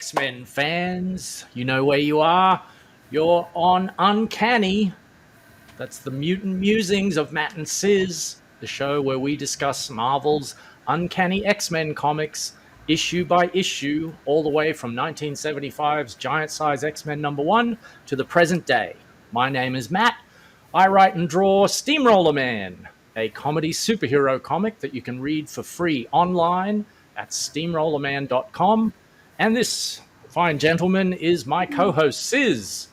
X-Men fans, you know where you are. You're on Uncanny. That's the mutant musings of Matt and Siz, the show where we discuss Marvel's Uncanny X-Men comics issue by issue, all the way from 1975's giant size X-Men #1 to the present day. My name is Matt. I write and draw Steamroller Man, a comedy superhero comic that you can read for free online at steamrollerman.com. And this fine gentleman is my co-host, Siz,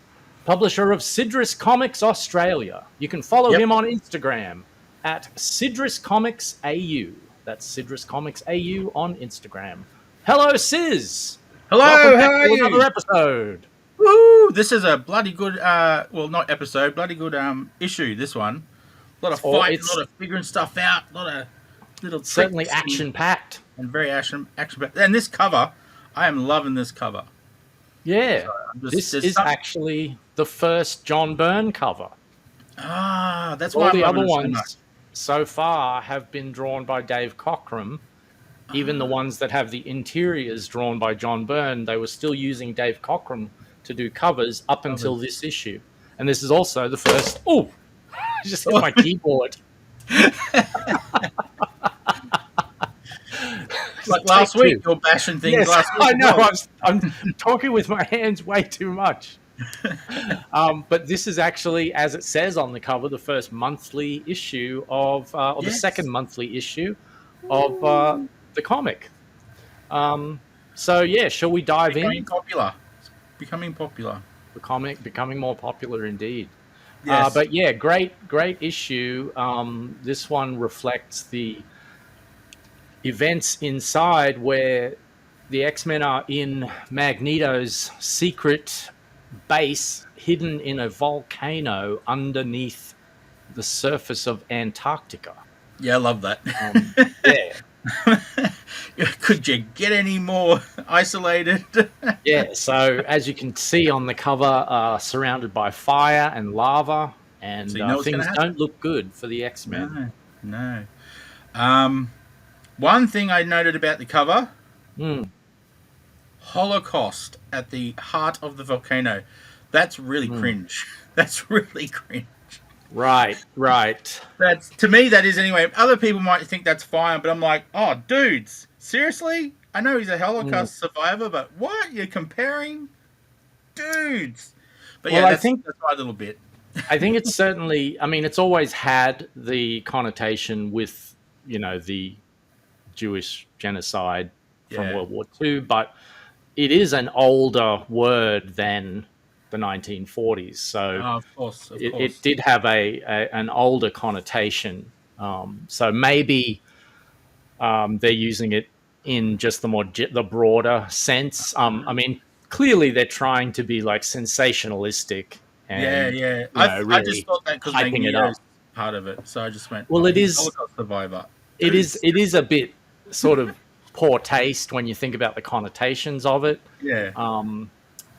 publisher of Sidris Comics Australia. You can follow him on Instagram at Sidris Comics AU. That's Sidris Comics AU on Instagram. Hello, Siz. Hello, welcome back how are to you? another episode. Woo! This is a bloody good, well, not episode, bloody good issue, this one. A lot of fighting, a lot of figuring stuff out, a lot of little certainly action-packed. And very action-packed. And this cover, I am loving this cover. Yeah, so this is actually the first John Byrne cover. Ah, that's all why the other ones so far have been drawn by Dave Cockrum. Even the ones that have the interiors drawn by John Byrne, they were still using Dave Cockrum to do covers up until this issue. And this is also the first... Oh! I just hit my keyboard. Like last week, you're bashing things last week. I know, I'm talking with my hands way too much. But this is actually, as it says on the cover, the first monthly issue of, or the second monthly issue of the comic. So yeah, shall we dive in? It's becoming popular. The comic becoming more popular indeed. Yes. But yeah, great issue. This one reflects the events inside where the X-Men are in Magneto's secret base hidden in a volcano underneath the surface of Antarctica. Yeah, I love that. Yeah. Could you get any more isolated? Yeah, so as you can see on the cover, surrounded by fire and lava, and so things don't look good for the X-Men. No. One thing I noted about the cover, Holocaust at the heart of the volcano. That's really cringe. That's really cringe. Right. That's, to me, that is anyway. Other people might think that's fine, but I'm like, oh, dudes, seriously? I know he's a Holocaust survivor, but what? You're comparing? Dudes. But yeah, I think that's my little bit. I think it's certainly, I mean, it's always had the connotation with, the Jewish genocide from World War II, but it is an older word than the 1940s, so of course. It did have an older connotation. So maybe they're using it in just the broader sense. I mean, clearly they're trying to be like sensationalistic. And, I just thought that because Magneto is part of it, so I just went. Well, it is Holocaust survivor. It is a bit sort of poor taste when you think about the connotations of it. Yeah.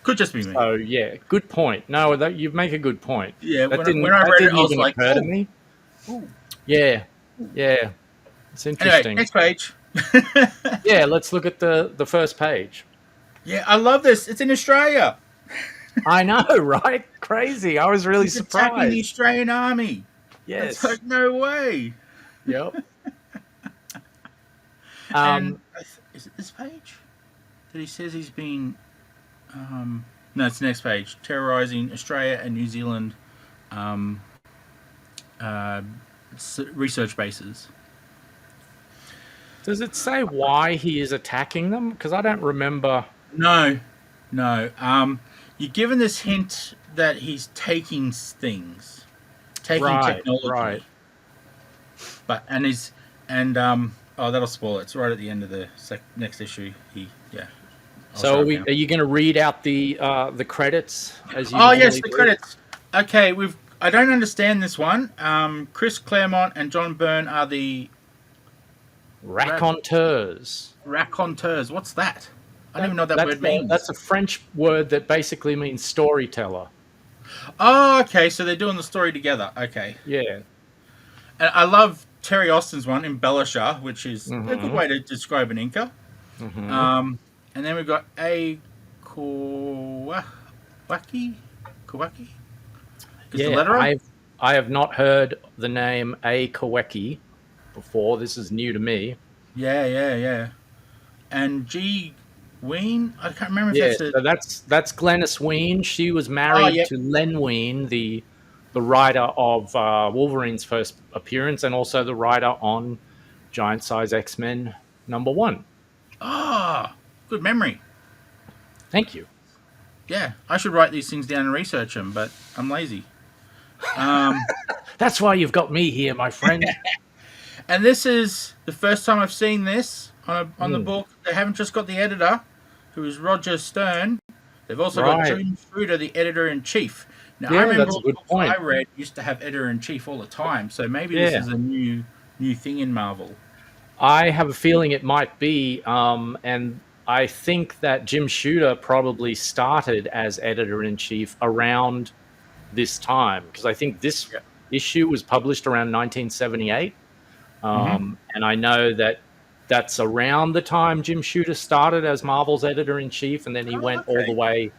Could just be me. So yeah, good point. No, you make a good point. Yeah, that when I read it, I was even like, occur to me. Yeah, it's interesting. Anyway, next page. Yeah, let's look at the first page. Yeah, I love this. It's in Australia. I know, right? Crazy. I was really surprised. Attacking the Australian army. Yes. It's like, no way. Yep. Is it this page that he says he's been? No, it's the next page. Terrorizing Australia and New Zealand research bases. Does it say why he is attacking them? Because I don't remember. No. You're given this hint that he's taking things, technology. Right. But that'll spoil it. It's right at the end of the next issue. So are you going to read out the credits as you? Oh yes, the credits. Okay, I don't understand this one. Chris Claremont and John Byrne are the raconteurs. Raconteurs. What's that? I don't even know what that word means. That's a French word that basically means storyteller. Oh, okay. So they're doing the story together. Okay. Yeah. And I love Terry Austin's one, Embellisher, which is a good way to describe an Inca. And then we've got A. Kawaki? Kawaki? Is the Yeah, letter? I have not heard the name A. Kaweki before. This is new to me. Yeah. And G. Ween? I can't remember if Yeah, that's a. so that's Glennis Wein. She was Oh, married yep. to Len Wein, the writer of Wolverine's first appearance, and also the writer on Giant Size X-Men #1. Ah, good memory. Thank you. Yeah, I should write these things down and research them, but I'm lazy. That's why you've got me here, my friend. And this is the first time I've seen this on the book. They haven't just got the editor, who is Roger Stern. They've also got Jim Shooter, the editor-in-chief. Now, I remember all the books I read used to have editor-in-chief all the time, so maybe this is a new thing in Marvel. I have a feeling it might be, and I think that Jim Shooter probably started as editor-in-chief around this time, because I think this issue was published around 1978. And I know that that's around the time Jim Shooter started as Marvel's editor-in-chief, and then he went all the way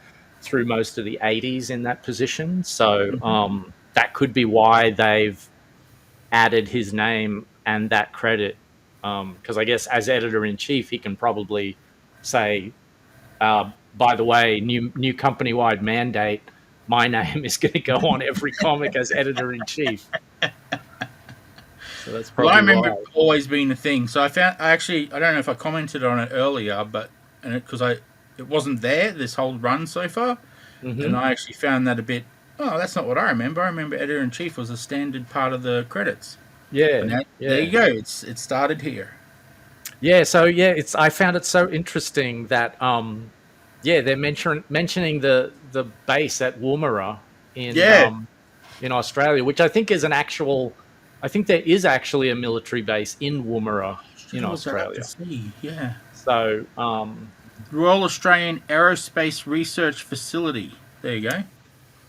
through most of the 80s in that position. So that could be why they've added his name and that credit, because I guess as editor-in-chief, he can probably say, by the way, new company-wide mandate, my name is going to go on every comic as editor-in-chief. So that's probably I remember it always being a thing. So I don't know if I commented on it earlier, but because it wasn't there this whole run so far, and I actually found that a bit. Oh, that's not what I remember. I remember editor-in-chief was a standard part of the credits. Yeah, there you go. It started here. Yeah, so I found it so interesting that they're mentioning the base at Woomera in Australia, which I think is I think there is actually a military base in Woomera in Australia. Yeah. So Royal Australian Aerospace Research Facility. There you go.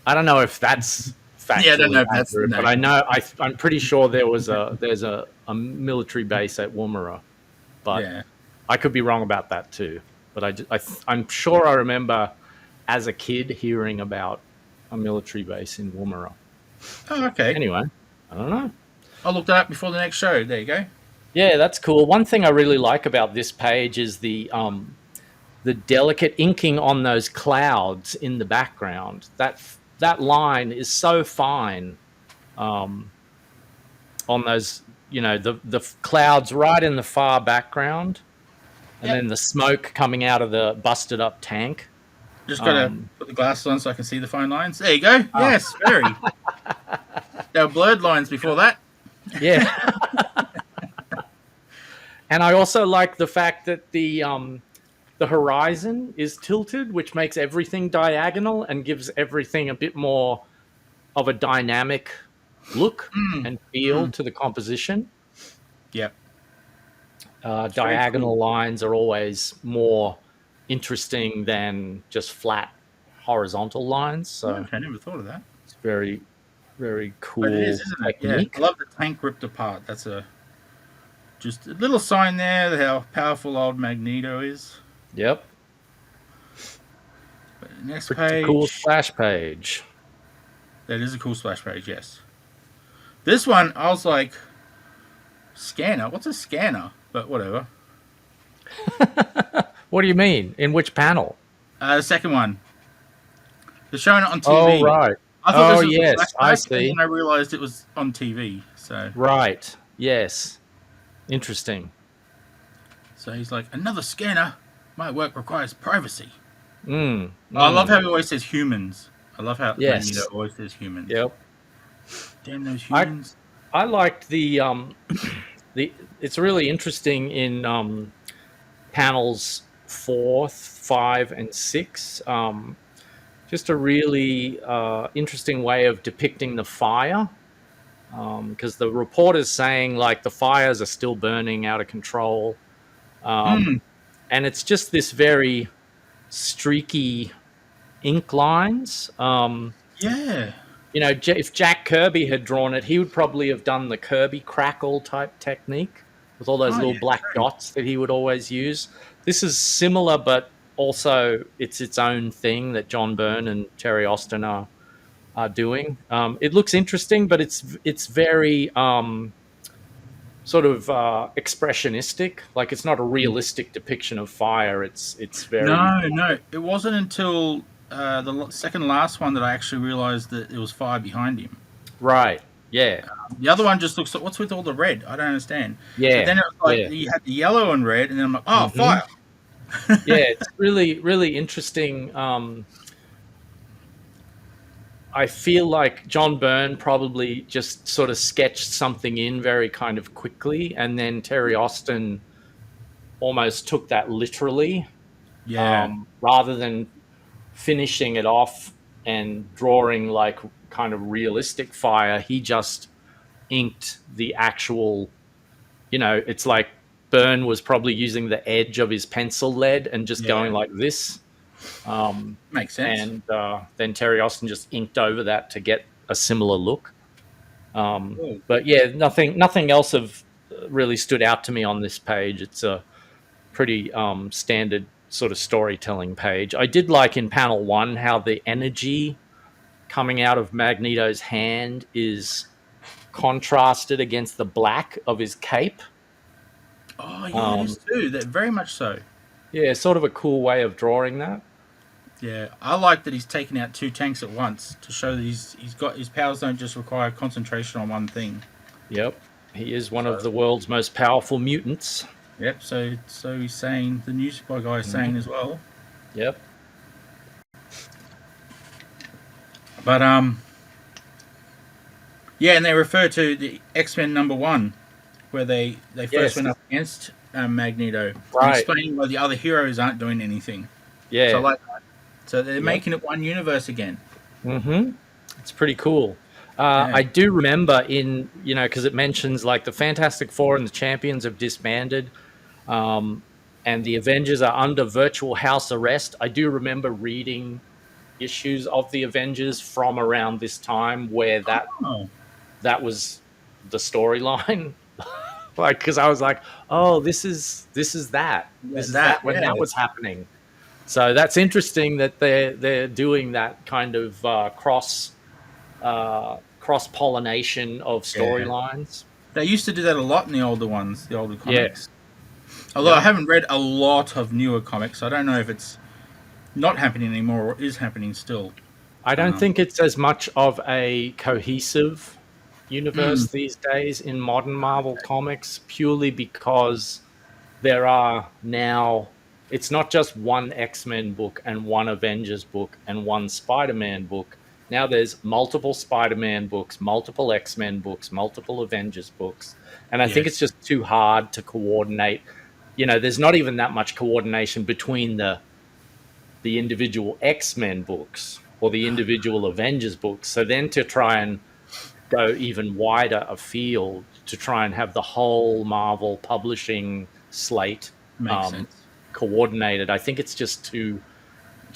I don't know if that's factually I don't know if that's accurate, but I know I'm pretty sure there's a military base at Woomera, but I could be wrong about that too. But I'm sure I remember as a kid hearing about a military base in Woomera. Oh, okay. Anyway, I don't know. I'll look that up before the next show. There you go. Yeah, that's cool. One thing I really like about this page is the delicate inking on those clouds in the background. That line is so fine on those, the clouds right in the far background, and then the smoke coming out of the busted up tank. Just got to put the glasses on so I can see the fine lines. There you go. Yes, very. There were blurred lines before that. Yeah. And I also like the fact that the horizon is tilted, which makes everything diagonal and gives everything a bit more of a dynamic look and feel to the composition. Yep. Diagonal lines are always more interesting than just flat horizontal lines. So I never thought of that. It's very, very cool. But it is, isn't it? Yeah. I love the tank ripped apart. That's just a little sign there how powerful old Magneto is. Yep. But next Pretty page. Cool splash page. That is a cool splash page, yes. This one, I was like, scanner? What's a scanner? But whatever. What do you mean? In which panel? The second one. They're showing it on TV. Oh, right. I thought this was yes, I see. And then I realized it was on TV. So right. Yes. Interesting. So he's like, another scanner. My work requires privacy. I love how he always says humans. I love how Magneto always says humans. Yep. Damn those humans. I liked the it's really interesting in panels 4, 5, and 6. Just a really interesting way of depicting the fire. Because the reporter's saying like the fires are still burning out of control. And it's just this very streaky ink lines. If Jack Kirby had drawn it, he would probably have done the Kirby crackle type technique with all those little black dots that he would always use. This is similar, but also it's its own thing that John Byrne and Terry Austin are doing. It looks interesting, but it's very sort of expressionistic. Like it's not a realistic depiction of fire. It's very No. It wasn't until the second last one that I actually realized that it was fire behind him. right. Yeah, The other one just looks like, what's with all the red? I don't understand. yeah, But then it was like yeah. you had the yellow and red, and then I'm like, oh, Mhm. fire. Yeah, it's really, really interesting. I feel like John Byrne probably just sort of sketched something in very kind of quickly, and then Terry Austin almost took that literally, Yeah. rather than finishing it off and drawing like kind of realistic fire. He just inked the actual, it's like Byrne was probably using the edge of his pencil lead and just going like this. Makes sense. And then Terry Austin just inked over that to get a similar look. Cool. But yeah, nothing else have really stood out to me on this page. It's a pretty standard sort of storytelling page. I did like in panel 1 how the energy coming out of Magneto's hand is contrasted against the black of his cape. Oh, yeah, it is too. That, very much so. Yeah, sort of a cool way of drawing that. Yeah, I like that he's taken out 2 tanks at once to show that he's got his powers don't just require concentration on one thing. Yep, he is one of the world's most powerful mutants. Yep. So he's saying, the newspaper guy is saying as well. Yep. But yeah, and they refer to the X-Men #1, where they first went up against Magneto, Right. explaining why the other heroes aren't doing anything. Yeah. So I like that. So they're making it one universe again. Mm-hmm. It's pretty cool. I do remember because it mentions like the Fantastic Four and the Champions have disbanded, and the Avengers are under virtual house arrest. I do remember reading issues of the Avengers from around this time where that was the storyline. Like, because I was like, oh, this is that. This is that when that was happening. So that's interesting that they're doing that kind of cross pollination of storylines. They used to do that a lot in the older ones, the older comics. Although I haven't read a lot of newer comics, so I don't know if it's not happening anymore or is happening still. I don't think it's as much of a cohesive universe these days in modern Marvel comics, purely because there are now, it's not just one X-Men book and one Avengers book and one Spider-Man book. Now there's multiple Spider-Man books, multiple X-Men books, multiple Avengers books. And I think it's just too hard to coordinate. There's not even that much coordination between the individual X-Men books or the individual Avengers books. So then to try and go even wider afield to try and have the whole Marvel publishing slate coordinated, I think it's just too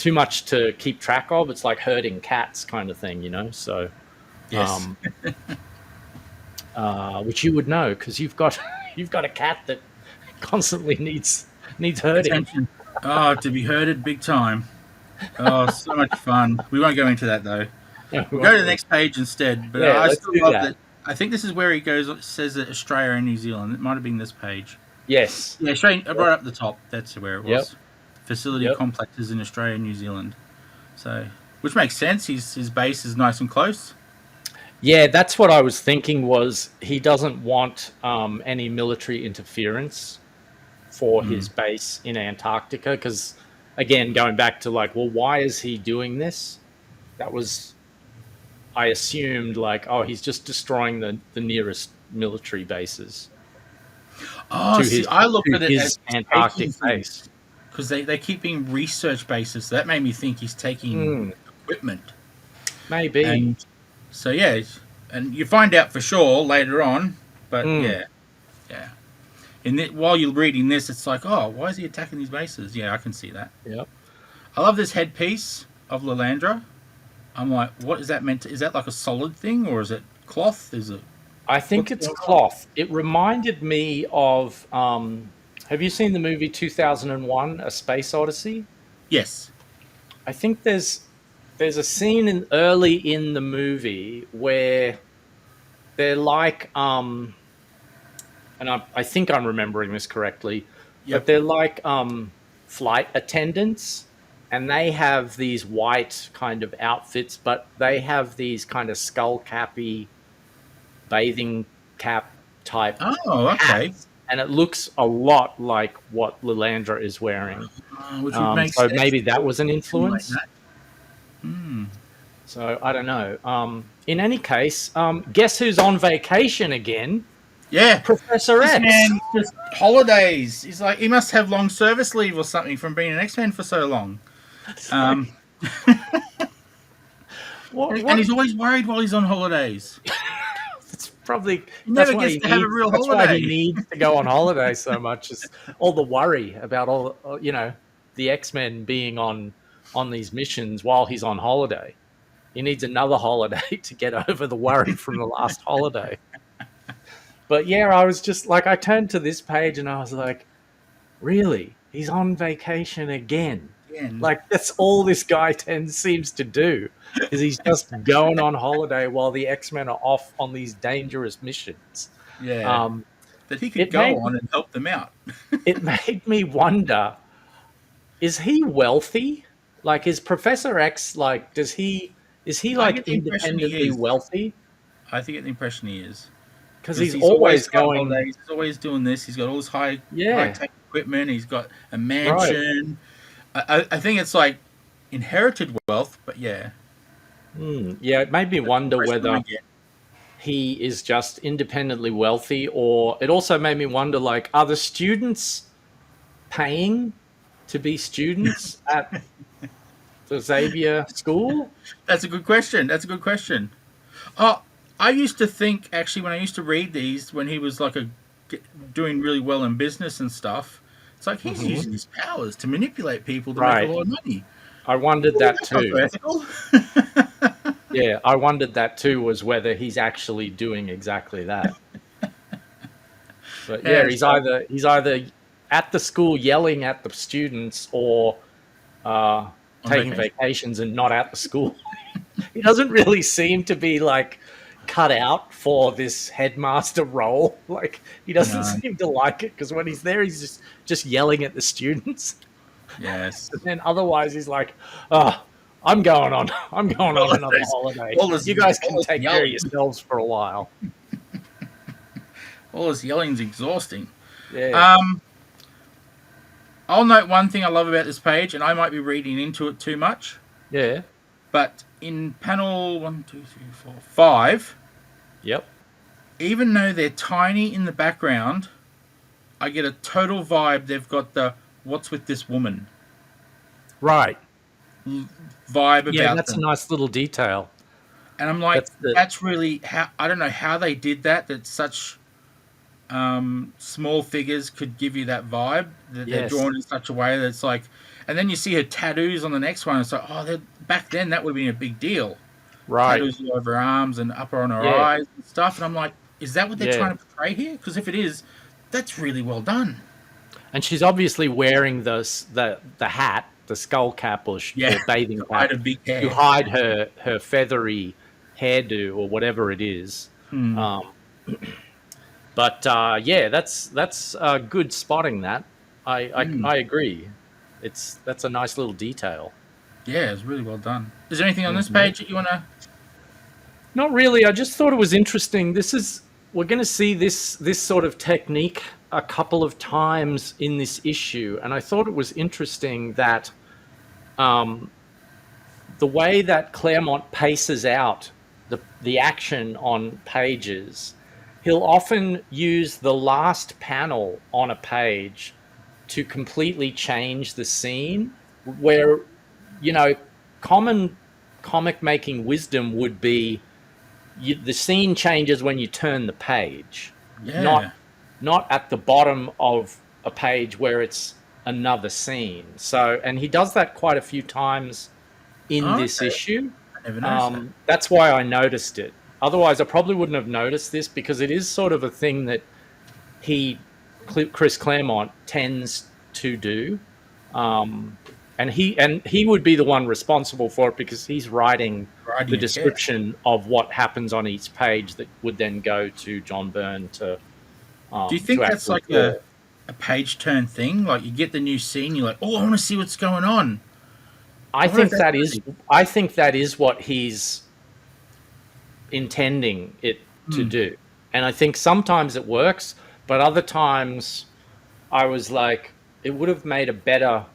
much to keep track of. It's like herding cats kind of thing, so which you would know because you've got a cat that constantly needs herding. Attention. Oh, to be herded big time. Oh, so much fun. We won't go into that though. We'll go to the next page instead. But I still love that. I think this is where he says that Australia and New Zealand. It might have been this page. Yes. Yeah, straight right up the top. That's where it was. Facility complexes in Australia and New Zealand. So, which makes sense. His base is nice and close. Yeah, that's what I was thinking. Was he doesn't want any military interference for his base in Antarctica? Because again, going back to like, well, why is he doing this? That was, I assumed, like, oh, he's just destroying the nearest military bases. Oh, I looked at it as Antarctic base. Because they keep being research bases. So that made me think he's taking equipment. Maybe. And so, yeah. And you find out for sure later on. But, yeah. While you're reading this, it's like, oh, why is he attacking these bases? Yeah, I can see that. Yep. I love this headpiece of Lilandra. I'm like, what is that meant to? Is that like a solid thing or is it cloth? I think it's cloth. It reminded me of. Have you seen the movie 2001: A Space Odyssey? Yes. I think there's a scene early in the movie where they're like and I think I'm remembering this correctly, but Yep. they're like flight attendants, and they have these white kind of outfits, but they have these kind of skull cappy bathing cap type Oh, okay. hats, and it looks a lot like what Lilandra is wearing. Which would make So sense. maybe that was an Simulate influence. that. Hmm. So I don't know. In any case, guess who's on vacation again? Yeah. Professor This X. man just holidays. He's like he must have long service leave or something from being an X-Men for so long. What, And he's always worried while he's on holidays. It's probably He never gets to have a real that's why holiday. he needs to go on holiday so much. Is all the worry about all the X-Men being on these missions while he's on holiday. He needs another holiday to get over the worry from the last holiday. But yeah, I was just like, I turned to this page and I was like, really? He's on vacation again? Like, that's all this guy seems to do, is he's just going on holiday while the X-Men are off on these dangerous missions. Yeah. That he could go on and help them out. It made me wonder, is he wealthy? Like, is Professor X, like, is he like independently wealthy? I think the impression he is. Because he's always going. Holidays, he's always doing this. He's got all this high tech equipment. He's got a mansion. Right. I think it's like inherited wealth, but yeah. Yeah, it made me wonder whether he is just independently wealthy, or it also made me wonder, like, are the students paying to be students at the Xavier school? That's a good question. Oh, I used to think, actually, when I used to read these, when he was like doing really well in business and stuff, it's like he's using his powers to manipulate people to make a lot of money. I wondered that too. Yeah, I wondered that too, was whether he's actually doing exactly that. But yeah, he's either at the school yelling at the students or taking vacations and not at the school. He doesn't really seem to be like cut out for this headmaster role. Like, he doesn't seem to like it, because when he's there, he's just yelling at the students. Yes. And then otherwise he's like, oh, I'm going on another holiday. You guys can take care of yourselves for a while. All this yelling's exhausting. Yeah. I'll note one thing I love about this page, and I might be reading into it too much. Yeah. But in panel 5, yep. Even though they're tiny in the background, I get a total vibe. They've got the "What's with this woman?" Right. Vibe about. Yeah, that's a nice little detail. And I'm like, that's really how. I don't know how they did that. That such small figures could give you that vibe. That they're drawn in such a way that it's like. And then you see her tattoos on the next one. It's like, back then that would have been a big deal. Right. Tattoos all over her arms and up on her eyes and stuff. And I'm like, is that what they're trying to portray here? Because if it is, that's really well done. And she's obviously wearing the hat, the skull cap or bathing cap, to hide her feathery hairdo or whatever it is. But that's good spotting. That I agree. That's a nice little detail. Yeah, it's really well done. Is there anything on this page that you want to? Not really. I just thought it was interesting. We're going to see this sort of technique a couple of times in this issue, and I thought it was interesting that the way that Claremont paces out the action on pages, he'll often use the last panel on a page to completely change the scene, where, common comic making wisdom would be the scene changes when you turn the page, not at the bottom of a page where it's another scene. So, and he does that quite a few times in this issue. I never noticed that. That's why I noticed it. Otherwise, I probably wouldn't have noticed this, because it is sort of a thing that Chris Claremont tends to do. And he would be the one responsible for it because he's writing the description of what happens on each page that would then go to John Byrne to. Do you think that's like a page turn thing? Like you get the new scene, you're like, oh, I want to see what's going on. I think that is what he's intending it to do. And I think sometimes it works, but other times I was like, it would have made a better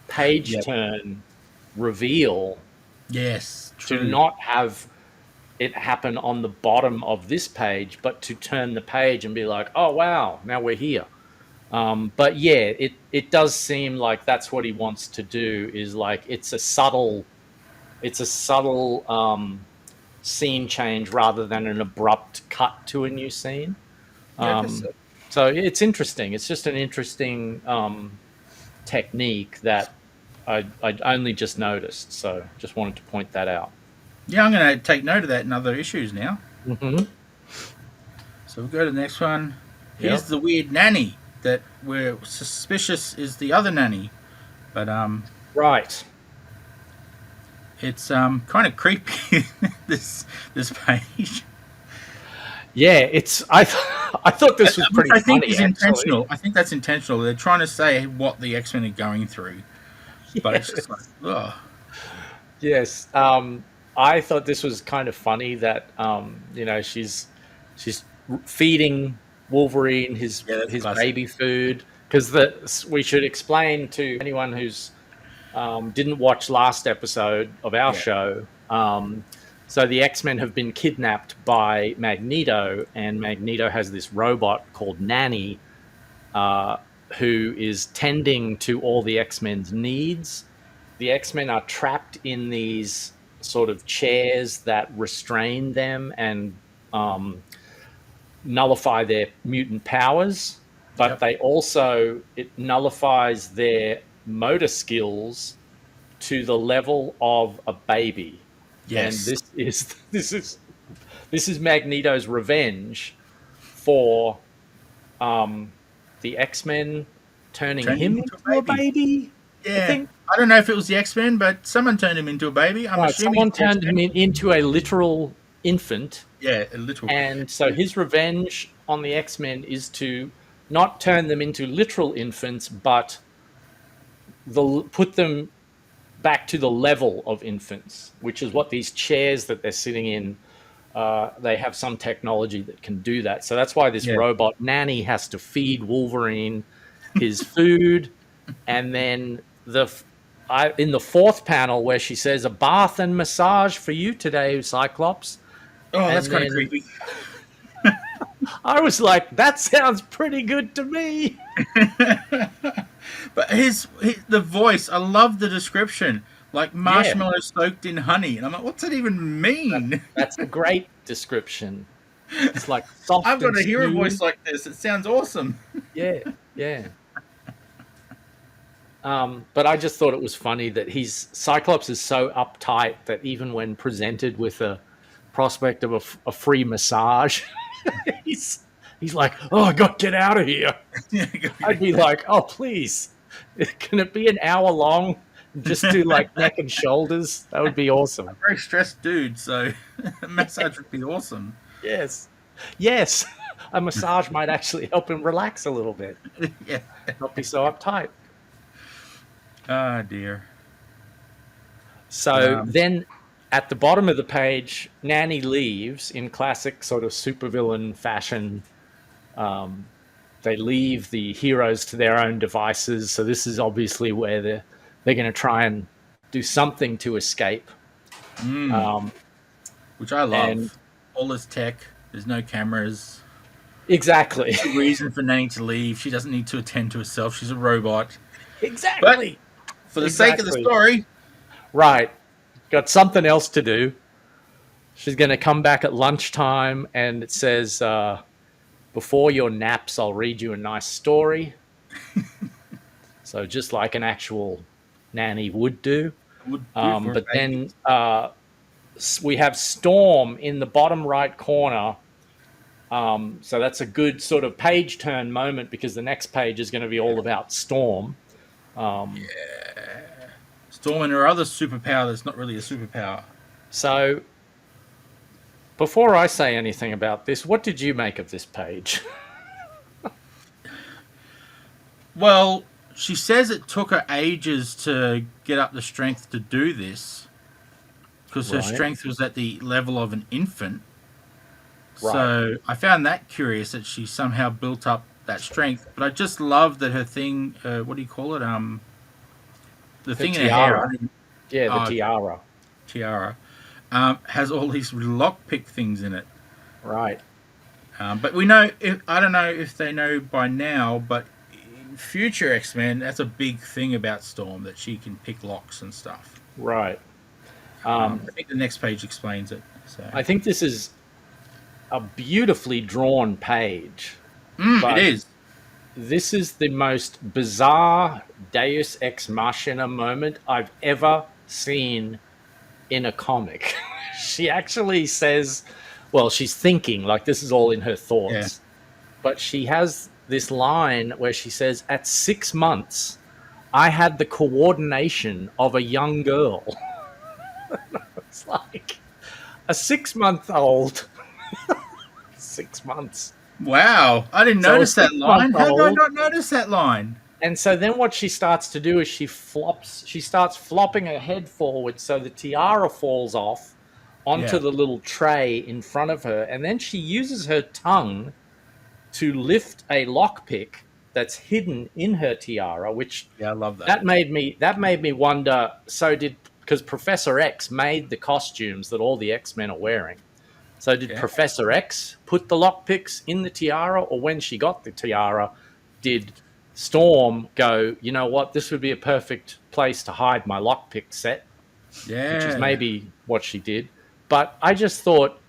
page turn reveal. Yes, true. To not have it happen on the bottom of this page, but to turn the page and be like, oh wow, now we're here. But yeah, it does seem like that's what he wants to do. Is like it's a subtle scene change rather than an abrupt cut to a new scene. So it's interesting. It's just an interesting technique that I only just noticed. So just wanted to point that out. Yeah, I'm going to take note of that in other issues now. Mm-hmm. So we'll go to the next one. Here's the weird nanny that we're suspicious is the other nanny. But right. It's kind of creepy, this page. Yeah, I thought this was pretty funny. I think it's intentional. I think that's intentional. They're trying to say what the X-Men are going through. But it's just like, ugh. Yes. I thought this was kind of funny that she's feeding Wolverine his baby food, because we should explain to anyone who's didn't watch last episode of our show. So the X-Men have been kidnapped by Magneto, and Magneto has this robot called Nanny, who is tending to all the X-Men's needs. The X-Men are trapped in these sort of chairs that restrain them and nullify their mutant powers, but it nullifies their motor skills to the level of a baby. Yes. And this is Magneto's revenge for the X-Men turning him into a baby. Yeah. I don't know if it was the X-Men, but someone turned him into a baby. Someone turned him into a literal infant. Yeah, a literal. And so his revenge on the X-Men is to not turn them into literal infants, but put them back to the level of infants, which is what these chairs that they're sitting in, they have some technology that can do that. So that's why this robot Nanny has to feed Wolverine his food. And then in the fourth panel where she says, a bath and massage for you today, Cyclops. Oh, that's kind of creepy. I was like, that sounds pretty good to me. But the voice, I love the description. Like marshmallows soaked in honey. And I'm like, what's that even mean? That's a great description. It's like soft. I've got to hear a voice like this. It sounds awesome. Yeah. But I just thought it was funny that Cyclops is so uptight that even when presented with a prospect of a free massage, he's like, oh, I got to get out of here. I'd be like, oh, please, can it be an hour long? Just do like neck and shoulders. That would be awesome. I'm a very stressed dude, so a massage would be awesome. Yes. A massage might actually help him relax a little bit. Yeah. Not be so uptight. Oh, dear. So then at the bottom of the page, Nanny leaves in classic sort of supervillain fashion. They leave the heroes to their own devices. So this is obviously where they're going to try and do something to escape. Which I love. And all this tech. There's no cameras. Exactly. There's no reason for Nanny to leave. She doesn't need to attend to herself. She's a robot. Exactly. But for the sake of the story. Right. Got something else to do. She's going to come back at lunchtime, and it says, before your naps, I'll read you a nice story. So just like an actual nanny would do. But then we have Storm in the bottom right corner. So that's a good sort of page turn moment because the next page is going to be all about Storm. Storm and her other superpower that's not really a superpower. So, before I say anything about this, what did you make of this page? Well, she says it took her ages to get up the strength to do this because her strength was at the level of an infant. Right. So I found that curious that she somehow built up that strength. But I just love that her thing, what do you call it? The thing in her hair. Yeah, the tiara. Tiara. Has all these lockpick things in it. Right. But we know, I don't know if they know by now, but in future X-Men, that's a big thing about Storm, that she can pick locks and stuff. Right. I think the next page explains it. So I think this is a beautifully drawn page. It is. This is the most bizarre Deus Ex Machina moment I've ever seen in a comic. She actually says, well, she's thinking, like this is all in her thoughts. Yeah. But she has this line where she says, at 6 months, I had the coordination of a young girl. It's like a 6-month-old. 6 months. Wow. I didn't notice that line. How did I not notice that line? And so then what she starts to do is she starts flopping her head forward so the tiara falls off onto the little tray in front of her. And then she uses her tongue to lift a lockpick that's hidden in her tiara, which I love that. That made me wonder, because Professor X made the costumes that all the X-Men are wearing. So did Professor X put the lockpicks in the tiara, or when she got the tiara, did Storm go, you know what, this would be a perfect place to hide my lockpick set? Yeah. Which is maybe what she did. But I just thought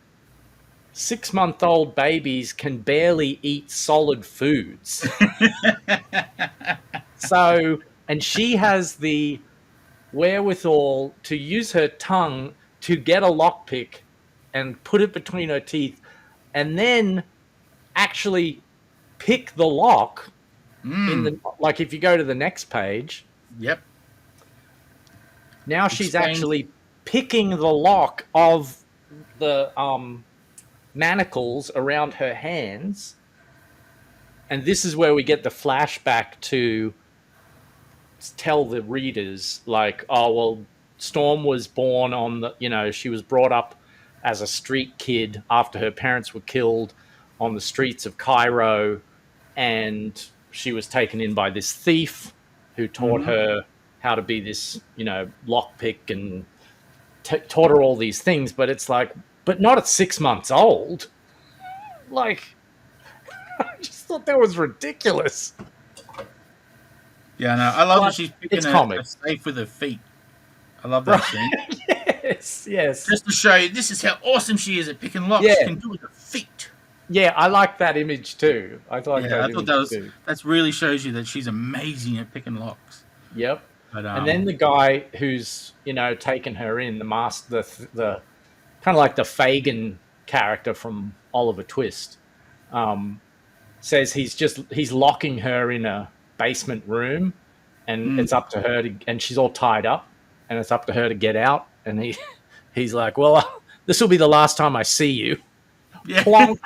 6-month-old babies can barely eat solid foods. And she has the wherewithal to use her tongue to get a lockpick and put it between her teeth and then actually pick the lock in the, like if you go to the next page. Yep. Now she's actually picking the lock of the manacles around her hands. And this is where we get the flashback to tell the readers, like, oh, well, Storm was born on the, she was brought up as a street kid after her parents were killed on the streets of Cairo, and she was taken in by this thief who taught her how to be this, lockpick and taught her all these things. But it's like, but not at 6 months old. Like, I just thought that was ridiculous. Yeah, no, I love that she's picking a safe with her feet. I love that scene. Yes. Just to show you, this is how awesome she is at picking locks. She can do it with her feet. Yeah, I like that image too. I thought that really shows you that she's amazing at picking locks. Yep. But, and then the guy who's taken her in, the kind of like the Fagin character from Oliver Twist, says he's locking her in a basement room, and it's up to her and she's all tied up, and it's up to her to get out. And he's like, well, this will be the last time I see you. Yeah. Plonk.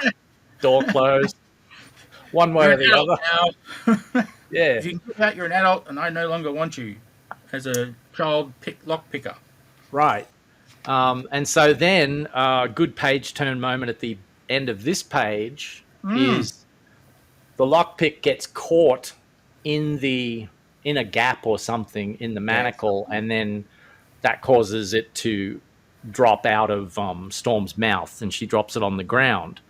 Door closed. One way or the other. Yeah. If you can get out, you're an adult, and I no longer want you as a child lock picker. Right. And so then a good page turn moment at the end of this page is the lockpick gets caught in a gap or something in the manacle, and then that causes it to drop out of Storm's mouth, and she drops it on the ground.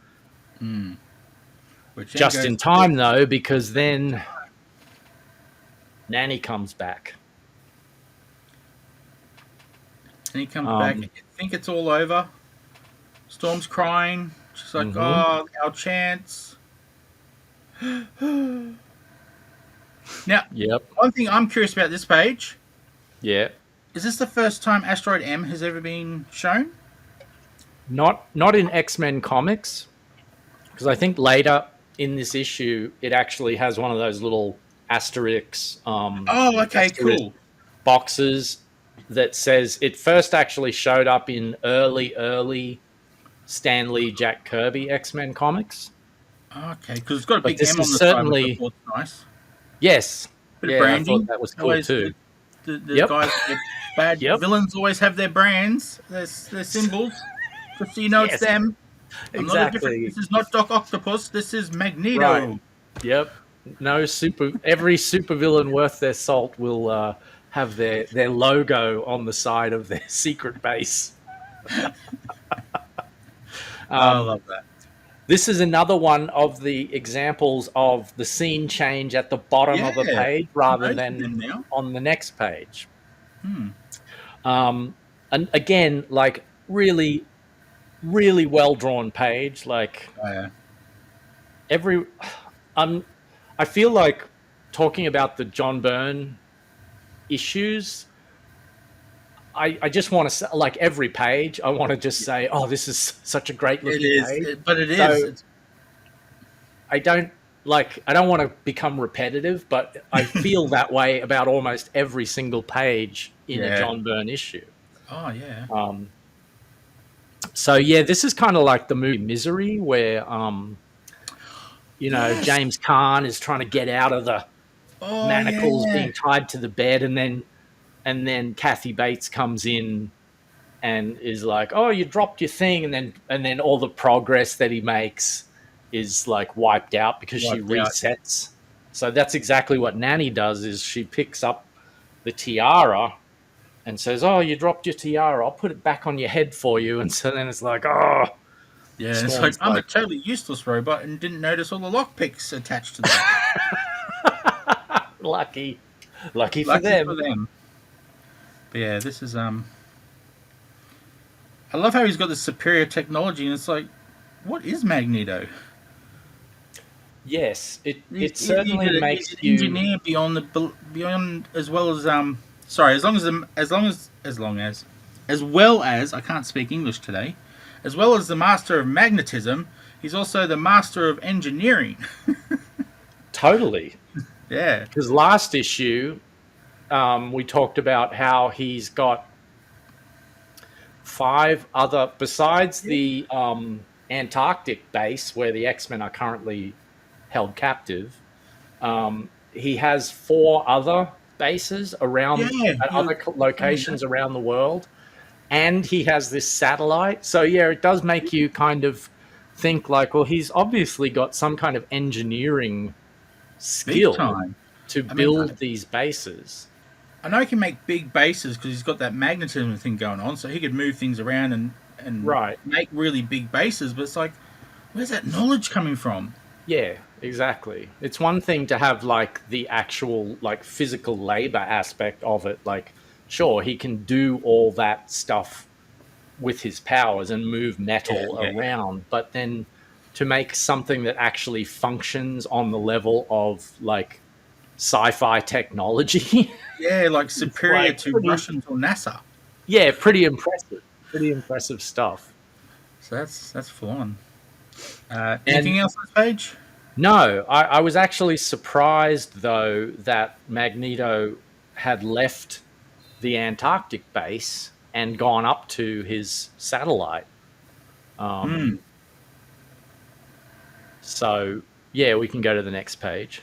Just in time, though, because then Nanny comes back. And he comes back, and you think it's all over. Storm's crying. She's like, oh, our chance. Now, one thing I'm curious about this page. Yeah. Is this the first time Asteroid M has ever been shown? Not in X-Men comics. Because I think later in this issue, it actually has one of those little asterisks. Cool. Boxes that says it first actually showed up in early Stan Lee, Jack Kirby X-Men comics. Okay, because it's got a But big this M on is the side, which I certainly, thought nice. yes. Bit of Yeah, I thought branding. that was cool Always too. the Yep. guys, the bad Yep. villains always have their brands, their symbols, just so you know it's Yes. them. I'm not a different. Exactly. This is not Doc Octopus. This is Magneto. Right. Yep. Every supervillain worth their salt will have their logo on the side of their secret base. I love that. This is another one of the examples of the scene change at the bottom of a page rather than on the next page. And again, like really, really well drawn page. Like I feel like talking about the John Byrne issues. I just want to say, like every page, I want to just say, "Oh, this is such a great looking page." But it is. I don't want to become repetitive, but I feel that way about almost every single page in a John Byrne issue. Oh yeah. So yeah, this is kind of like the movie Misery, where James Caan is trying to get out of the manacles being tied to the bed, and then Kathy Bates comes in and is like, "Oh, you dropped your thing," and then all the progress that he makes is like wiped out because she resets. So that's exactly what Nanny does. Is she picks up the tiara and says, "Oh, you dropped your tiara. I'll put it back on your head for you." And so then it's like, "Oh, yeah." It's like, I'm a totally useless robot and didn't notice all the lockpicks attached to that. Lucky for them. But yeah, this is I love how he's got this superior technology, and it's like, what is Magneto? Yes, it certainly makes he's an engineer beyond as well as as well as I can't speak English today, as well as the master of magnetism, he's also the master of engineering. Totally. Yeah. Because last issue, we talked about how he's got 5 other, besides the Antarctic base where the X-Men are currently held captive. He has 4 other bases around at other locations around the world, and he has this satellite. So yeah, it does make you kind of think like, well, he's obviously got some kind of engineering skill to build these bases. I know he can make big bases because he's got that magnetism thing going on, so he could move things around and make really big bases. But it's like, where's that knowledge coming from? Yeah, exactly. It's one thing to have like the actual like physical labor aspect of it. Like, sure, he can do all that stuff with his powers and move metal around, but then to make something that actually functions on the level of like sci-fi technology. Yeah, like superior to Russians or NASA. Yeah, pretty impressive. Pretty impressive stuff. So that's full on. Anything else on this page? No, I was actually surprised though that Magneto had left the Antarctic base and gone up to his satellite. So yeah, we can go to the next page.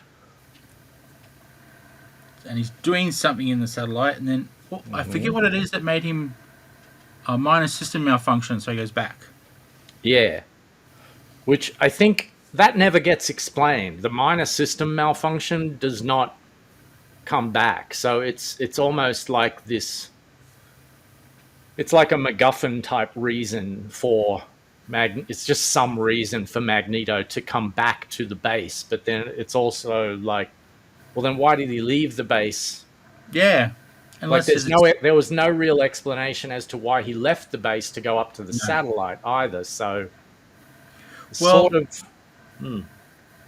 And he's doing something in the satellite, and then I forget what it is that made him a minor system malfunction, so he goes back. Yeah, which I think that never gets explained. The minor system malfunction does not come back, so it's almost like this. It's like a MacGuffin type reason for It's just some reason for Magneto to come back to the base, but then it's also like, well, then why did he leave the base? Yeah. Like there was no real explanation as to why he left the base to go up to the satellite either. So, sort of.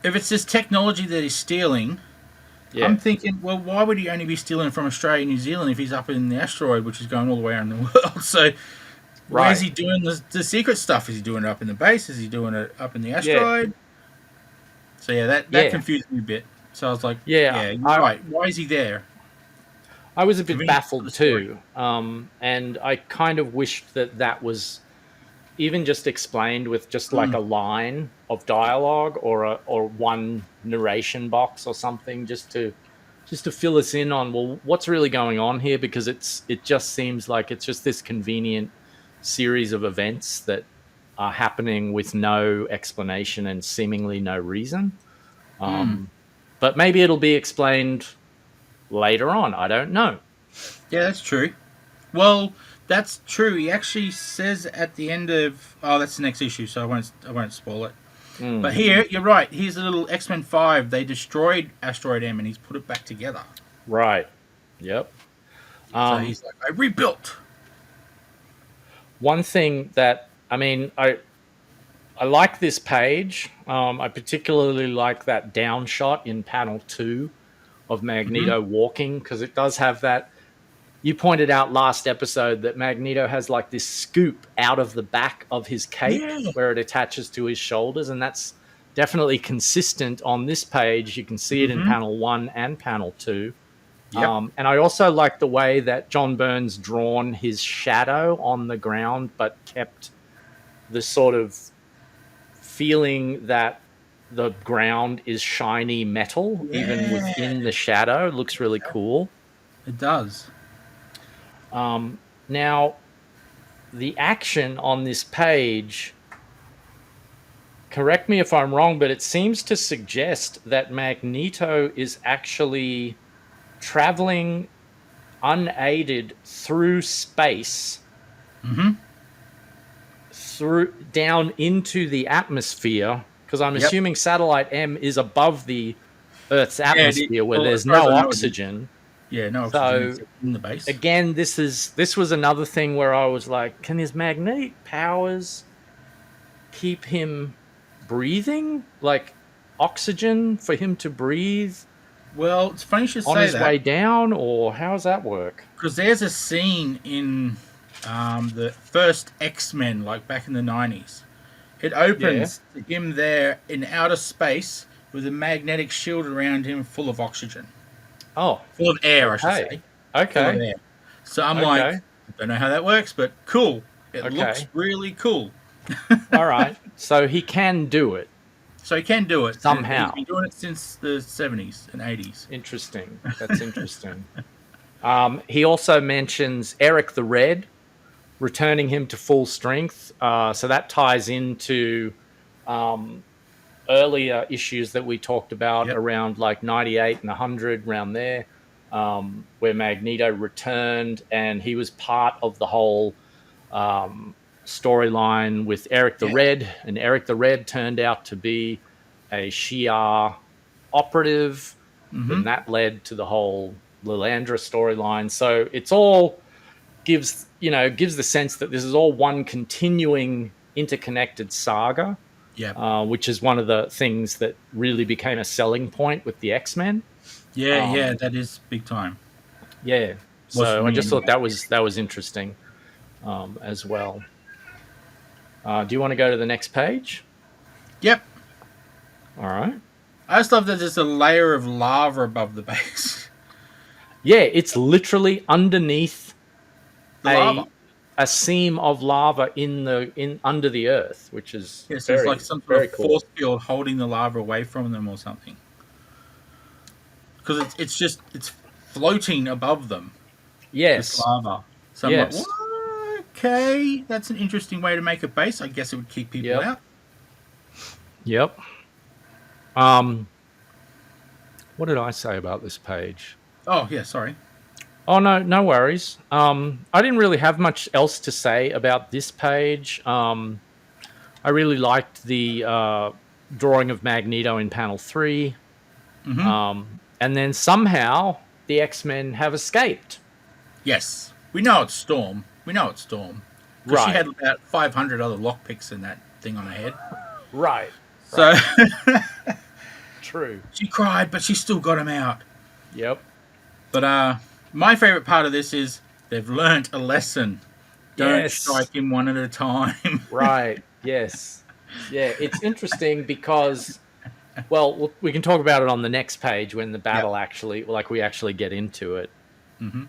If it's this technology that he's stealing, I'm thinking, well, why would he only be stealing from Australia and New Zealand if he's up in the asteroid, which is going all the way around the world? So, where's he doing the secret stuff? Is he doing it up in the base? Is he doing it up in the asteroid? So, that confused me a bit. So I was like, you're right. Why is he there? I was a bit Convenient for baffled the story. too, and I kind of wished that was even just explained with just like a line of dialogue or one narration box or something, just to fill us in on, well, what's really going on here, because it just seems like it's just this convenient series of events that are happening with no explanation and seemingly no reason. But maybe it'll be explained later on. I don't know. Yeah, that's true. Well, that's true. He actually says at the end of that's the next issue, so I won't spoil it. But here, you're right. Here's a little X-Men 5. They destroyed Asteroid M, and he's put it back together. Right. Yep. So he's like, I rebuilt. One thing that I like this page. I particularly like that down shot in panel 2 of Magneto walking, because it does have that. You pointed out last episode that Magneto has like this scoop out of the back of his cape where it attaches to his shoulders, and that's definitely consistent on this page. You can see it in panel 1 and panel 2. Yep. And I also like the way that John Byrne's drawn his shadow on the ground, but kept the sort of feeling that the ground is shiny metal, even within the shadow. It looks really cool. It does. Now, the action on this page, correct me if I'm wrong, but it seems to suggest that Magneto is actually traveling unaided through space, through down into the atmosphere, because I'm assuming Satellite M is above the Earth's atmosphere, where there's no oxygen. Yeah, no oxygen in the base. Again, this was another thing where I was like, can his magnetic powers keep him breathing? Like oxygen for him to breathe? Well, it's funny you should say that. On his way down, or how does that work? Because there's a scene in the first X-Men, like back in the 90s. It opens to him there in outer space with a magnetic shield around him full of oxygen. Oh. Full of air, I should say. Okay. Full of air. So I'm like, I don't know how that works, but cool. It looks really cool. All right. So he can do it. So he can do it. Somehow. He's been doing it since the 70s and 80s. Interesting. That's interesting. He also mentions Eric the Red, returning him to full strength. So that ties into earlier issues that we talked about around like 98 and 100, around there, where Magneto returned, and he was part of the whole storyline with Eric the Red, and Eric the Red turned out to be a Shi'ar operative, and that led to the whole Lilandra storyline. So it's all gives the sense that this is all one continuing interconnected saga. Which is one of the things that really became a selling point with the X-Men. That is big time. Yeah, so I just thought that was interesting as well. Do you want to go to the next page? Yep. All right. I just love that there's a layer of lava above the base. Yeah, it's literally underneath lava. A seam of lava in under the earth, which is so it's like some sort of force field holding the lava away from them or something. Because it's floating above them. Yes. This lava. So I'm like, okay, that's an interesting way to make a base. I guess it would keep people out. Yep. What did I say about this page? Oh yeah, sorry. Oh, no worries. I didn't really have much else to say about this page. I really liked the drawing of Magneto in panel 3. And then somehow the X-Men have escaped. Yes. We know it's Storm. Because she had about 500 other lockpicks in that thing on her head. Right. So... True. She cried, but she still got him out. Yep. But, my favourite part of this is they've learnt a lesson. Don't strike him one at a time. Right, yes. Yeah, it's interesting because, well, we can talk about it on the next page when the battle we actually get into it. Mm-hmm.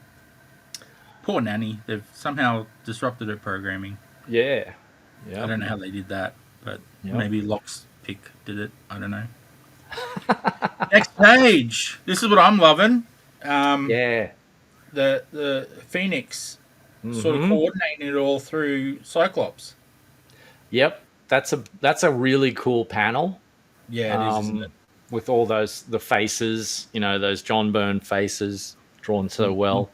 Poor Nanny. They've somehow disrupted her programming. Yeah. I don't know how they did that, but maybe lockpick did it. I don't know. Next page. This is what I'm loving. Yeah. The Phoenix sort of coordinating it all through Cyclops. Yep. That's a really cool panel. Yeah, it is, isn't it? With all the faces, those John Byrne faces drawn so well.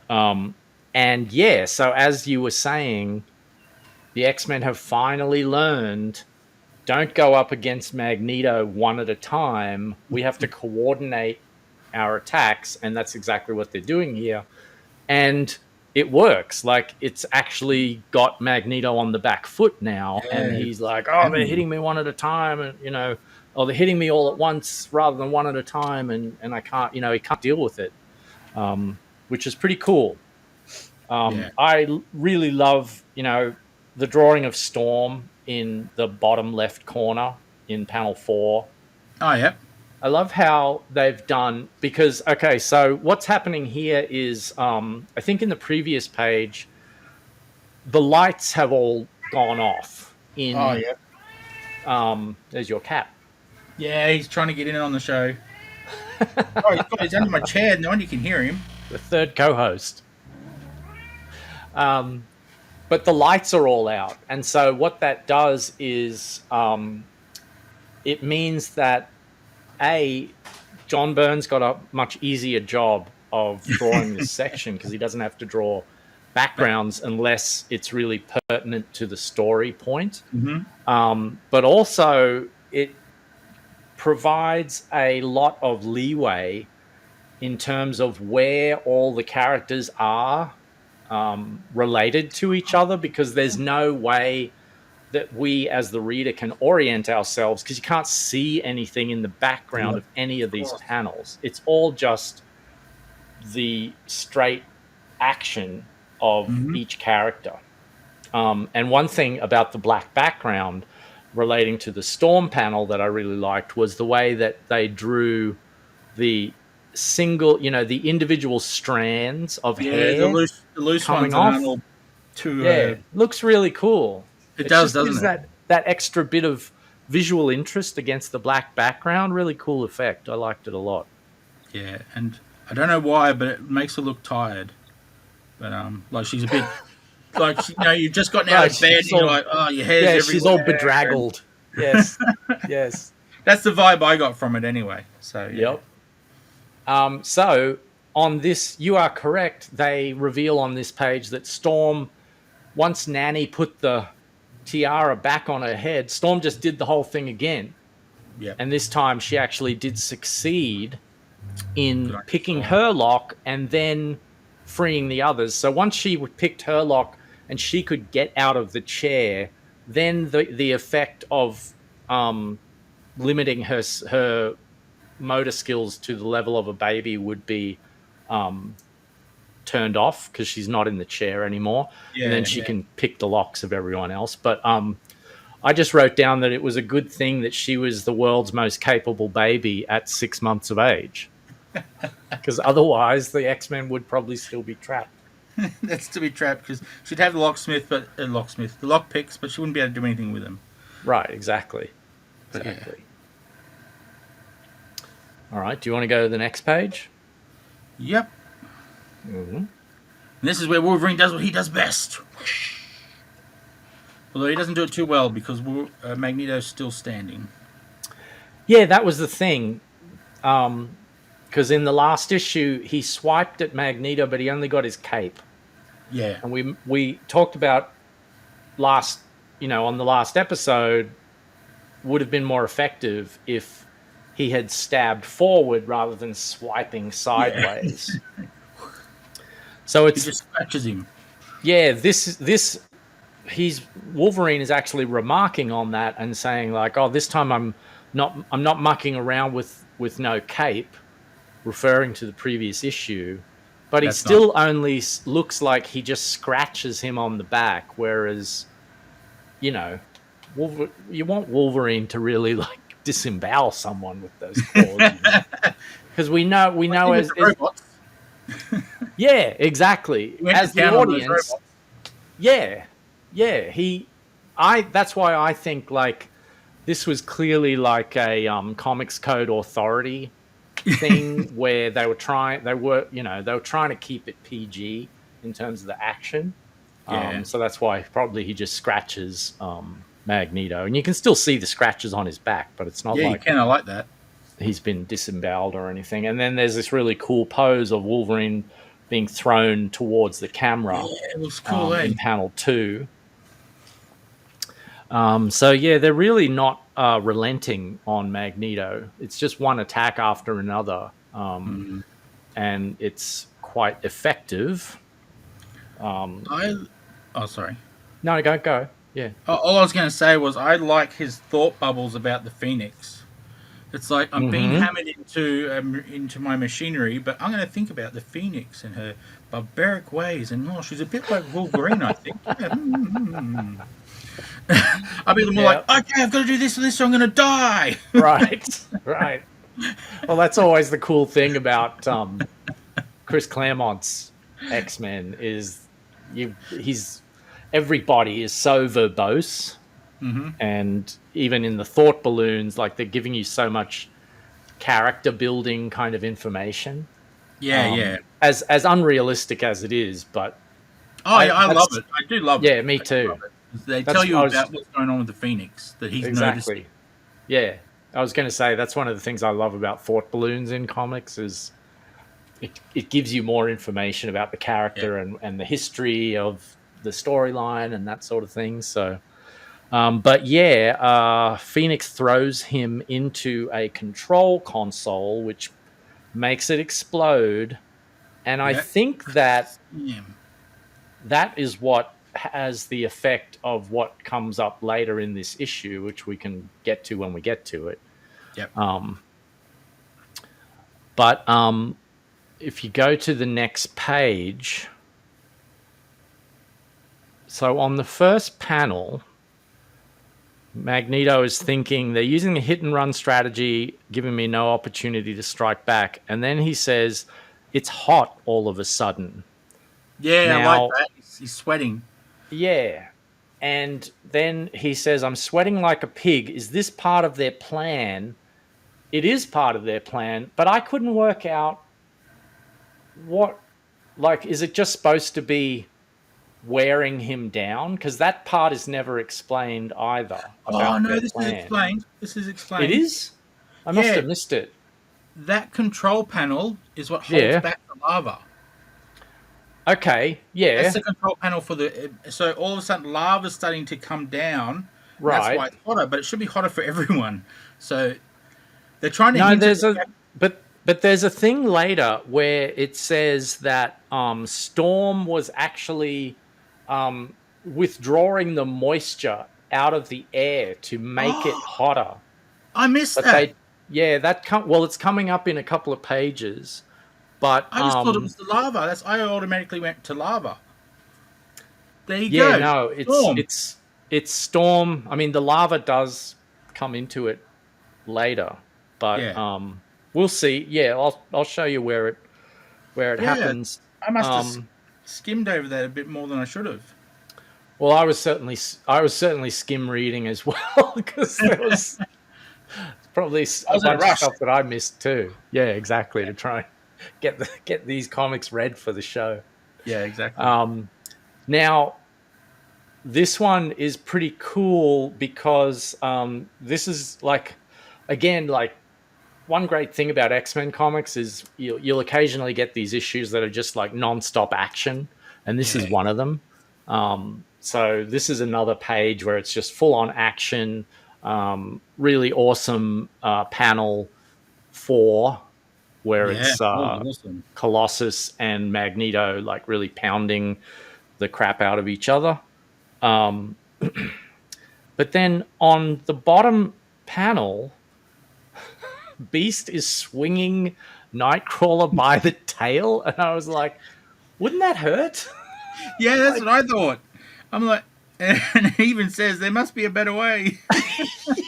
And yeah, so as you were saying, the X-Men have finally learned, don't go up against Magneto one at a time. We have to coordinate our attacks, and that's exactly what they're doing here. And it works. Like, it's actually got Magneto on the back foot now, and he's like, oh, they're hitting me one at a time, and, or they're hitting me all at once rather than one at a time, and I can't, he can't deal with it, which is pretty cool. I really love, the drawing of Storm in the bottom left corner in panel 4. Oh, yeah. I love how they've done, because, okay, so what's happening here is, I think in the previous page, the lights have all gone off. There's your cat. Yeah, he's trying to get in on the show. He's under my chair. No one can hear him. The third co-host. But the lights are all out. And so what that does is it means that, John Byrne's got a much easier job of drawing this section because he doesn't have to draw backgrounds unless it's really pertinent to the story point. But also it provides a lot of leeway in terms of where all the characters are related to each other, because there's no way that we as the reader can orient ourselves, because you can't see anything in the background of any of these panels. It's all just the straight action of each character. And one thing about the black background relating to the Storm panel that I really liked was the way that they drew the single, the individual strands of hair, the loose coming ones off. Looks really cool. It does, doesn't it? That extra bit of visual interest against the black background. Really cool effect. I liked it a lot. Yeah, and I don't know why, but it makes her look tired. But like she's a bit like you've just gotten out of bed and you're like, oh, your hair's everywhere. She's all bedraggled. Yes, yes. That's the vibe I got from it anyway. So yep. So on this, you are correct. They reveal on this page that Storm, once Nanny put the tiara back on her head, Storm just did the whole thing again. Yeah. And this time she actually did succeed in picking her lock and then freeing the others. So once she picked her lock and she could get out of the chair, then the effect of limiting her motor skills to the level of a baby would be turned off, because she's not in the chair anymore. And then she can pick the locks of everyone else. But I just wrote down that it was a good thing that she was the world's most capable baby at 6 months of age, because otherwise the X-Men would probably still be trapped. That's to be trapped, because she'd have the the lockpicks, but she wouldn't be able to do anything with them. Right, exactly. All right, do you want to go to the next page? Yep. And this is where Wolverine does what he does best. Although he doesn't do it too well, because Magneto's still standing. Yeah, that was the thing. Because in the last issue, he swiped at Magneto, but he only got his cape. Yeah. And we talked about on the last episode, would have been more effective if he had stabbed forward rather than swiping sideways. Yeah. So he just scratches him. Yeah, Wolverine is actually remarking on that and saying like, "Oh, this time I'm not mucking around with no cape," referring to the previous issue. But he still only looks like he just scratches him on the back, whereas, you want Wolverine to really like disembowel someone with those claws, because we know as robots. Yeah, exactly. He went As to the town on those audience, robots. yeah, yeah. That's why I think like this was clearly like a Comics Code Authority thing where they were trying to keep it PG in terms of the action. Yeah. So that's why probably he just scratches Magneto, and you can still see the scratches on his back, but it's not Yeah, you like can. I like that. he's been disemboweled or anything. And then there's this really cool pose of Wolverine being thrown towards the camera Yeah, it looks cool, in panel 2. So yeah, they're really not relenting on Magneto. It's just one attack after another, and it's quite effective. Sorry. No, go. Yeah. All I was going to say was I like his thought bubbles about the Phoenix. It's like I'm being hammered into my machinery, but I'm going to think about the Phoenix and her barbaric ways, and she's a bit like Wolverine, I think. I'll be more like, okay, I've got to do this and this, so I'm going to die. Right. Well, that's always the cool thing about Chris Claremont's X-Men is everybody is so verbose. And even in the thought balloons, like they're giving you so much character building kind of information. Yeah. As unrealistic as it is, but I love it. I do love it. Yeah, me too. They tell you about what's going on with the Phoenix that he's noticing. Yeah, I was going to say that's one of the things I love about thought balloons in comics is it gives you more information about the character and the history of the storyline and that sort of thing. So. But yeah, Phoenix throws him into a control console, which makes it explode. And I think that is what has the effect of what comes up later in this issue, which we can get to when we get to it. Yep. But if you go to the next page, so on the first panel, Magneto is thinking they're using a hit and run strategy, giving me no opportunity to strike back. And then he says, it's hot all of a sudden. Yeah, I like that. He's sweating. Yeah. And then he says, I'm sweating like a pig. Is this part of their plan? It is part of their plan, but I couldn't work out is it just supposed to be wearing him down? Because that part is never explained either. This is explained. It is? I must have missed it. That control panel is what holds back the lava. Okay, yeah. That's the control panel for so all of a sudden lava's starting to come down. Right. That's why it's hotter, but it should be hotter for everyone. So they're trying to but there's a thing later where it says that Storm was actually withdrawing the moisture out of the air to make it hotter. I missed that. It's coming up in a couple of pages. But I just thought it was the lava. I automatically went to lava. There you go. Yeah, no, it's Storm. I mean, the lava does come into it later, but we'll see. Yeah, I'll show you where it happens. I must have skimmed over that a bit more than I should have. Well, I was certainly skim reading as well because there was probably a bunch of stuff that I missed too. Yeah, exactly. To try and get these comics read for the show. Yeah, exactly. Now, this one is pretty cool because this is again, one great thing about X-Men comics is you'll occasionally get these issues that are just like non-stop action, and this is one of them. So this is another page where it's just full-on action, really awesome panel 4, where it's awesome. Colossus and Magneto really pounding the crap out of each other. But then on the bottom panel, Beast is swinging Nightcrawler by the tail, and I was like, wouldn't that hurt? Yeah, that's what I thought. I'm like, and it even says there must be a better way.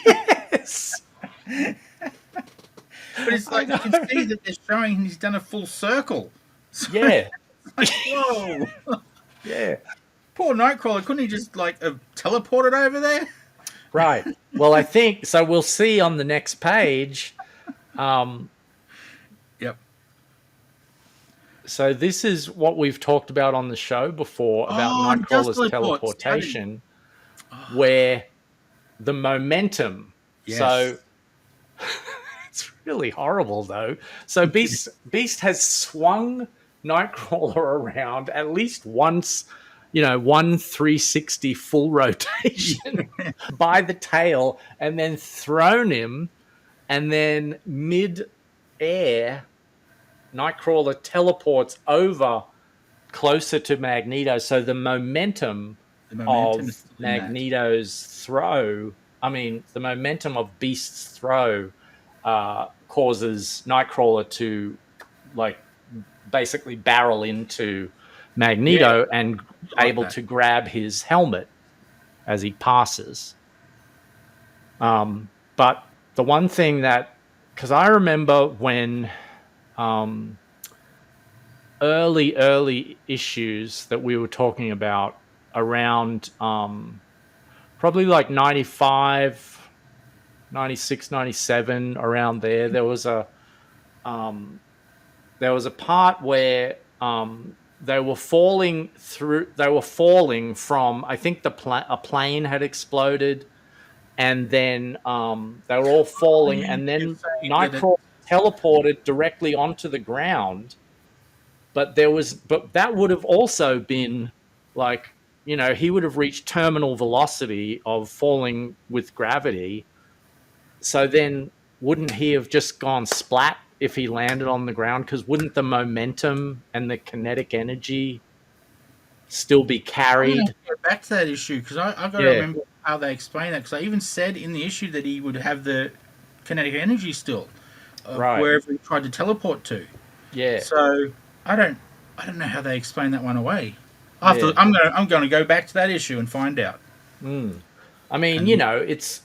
Yes. But it's like you can see that they're showing he's done a full circle. So, Whoa. Yeah. Poor Nightcrawler. Couldn't he just have teleported over there? Right. Well, I think so. We'll see on the next page. Yep. So this is what we've talked about on the show before about Nightcrawler's teleportation, where the momentum. Yes. So it's really horrible, though. So Beast has swung Nightcrawler around at least once, 360 full rotation by the tail, and then thrown him, and then mid-air, Nightcrawler teleports over closer to Magneto. So the momentum of Magneto's throw, the momentum of Beast's throw causes Nightcrawler to basically barrel into Magneto and able to grab his helmet as he passes. But the one thing because I remember when early issues that we were talking about around probably 95, 96, 97, around there was a part where they were falling from, I think a plane had exploded, and then they were all falling, and then Nightcrawler teleported directly onto the ground. But that would have also been he would have reached terminal velocity of falling with gravity. So then wouldn't he have just gone splat if he landed on the ground? Because wouldn't the momentum and the kinetic energy still be carried? I'm gonna go back to that issue, because I've got to remember how they explain that, because I even said in the issue that he would have the kinetic energy still, wherever he tried to teleport to. Yeah. So I don't know how they explain that one away. I'm going to go back to that issue and find out. It's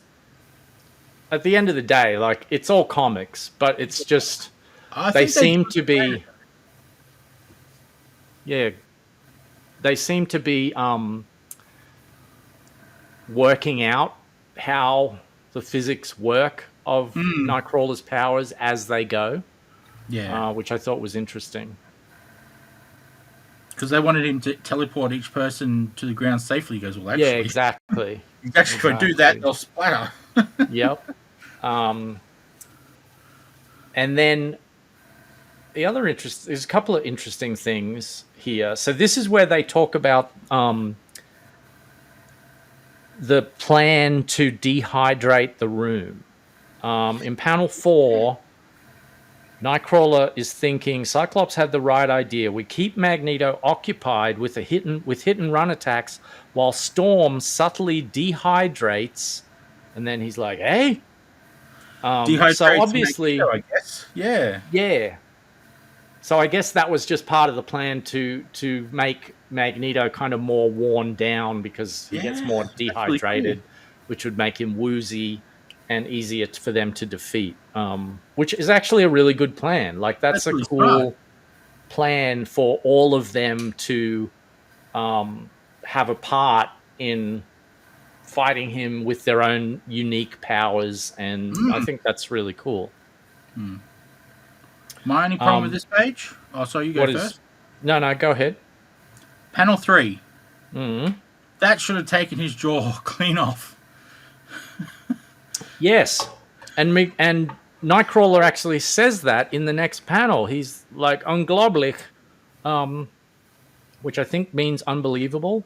at the end of the day, it's all comics, but it's just they seem to be working out how the physics work of Nightcrawler's powers as they go. Yeah, which I thought was interesting. Because they wanted him to teleport each person to the ground safely. He goes, well, actually... Yeah, exactly. You actually could do that, they'll splatter. Yep. And then there's a couple of interesting things here. So this is where they talk about the plan to dehydrate the room. In panel 4... Nightcrawler is thinking Cyclops had the right idea. We keep Magneto occupied with hit and run attacks while Storm subtly dehydrates, and then he's like, "Hey." So obviously, Magneto, I guess. Yeah. So I guess that was just part of the plan to make Magneto kind of more worn down, because he gets more dehydrated, really cool, which would make him woozy and easier for them to defeat, which is actually a really good plan. That's a really cool plan for all of them to have a part in fighting him with their own unique powers, and I think that's really cool. My only problem with this page? Oh, sorry, you go first. No, go ahead. Panel 3. That should have taken his jaw clean off. Yes, and Nightcrawler actually says that in the next panel. He's like, unglaublich, which I think means unbelievable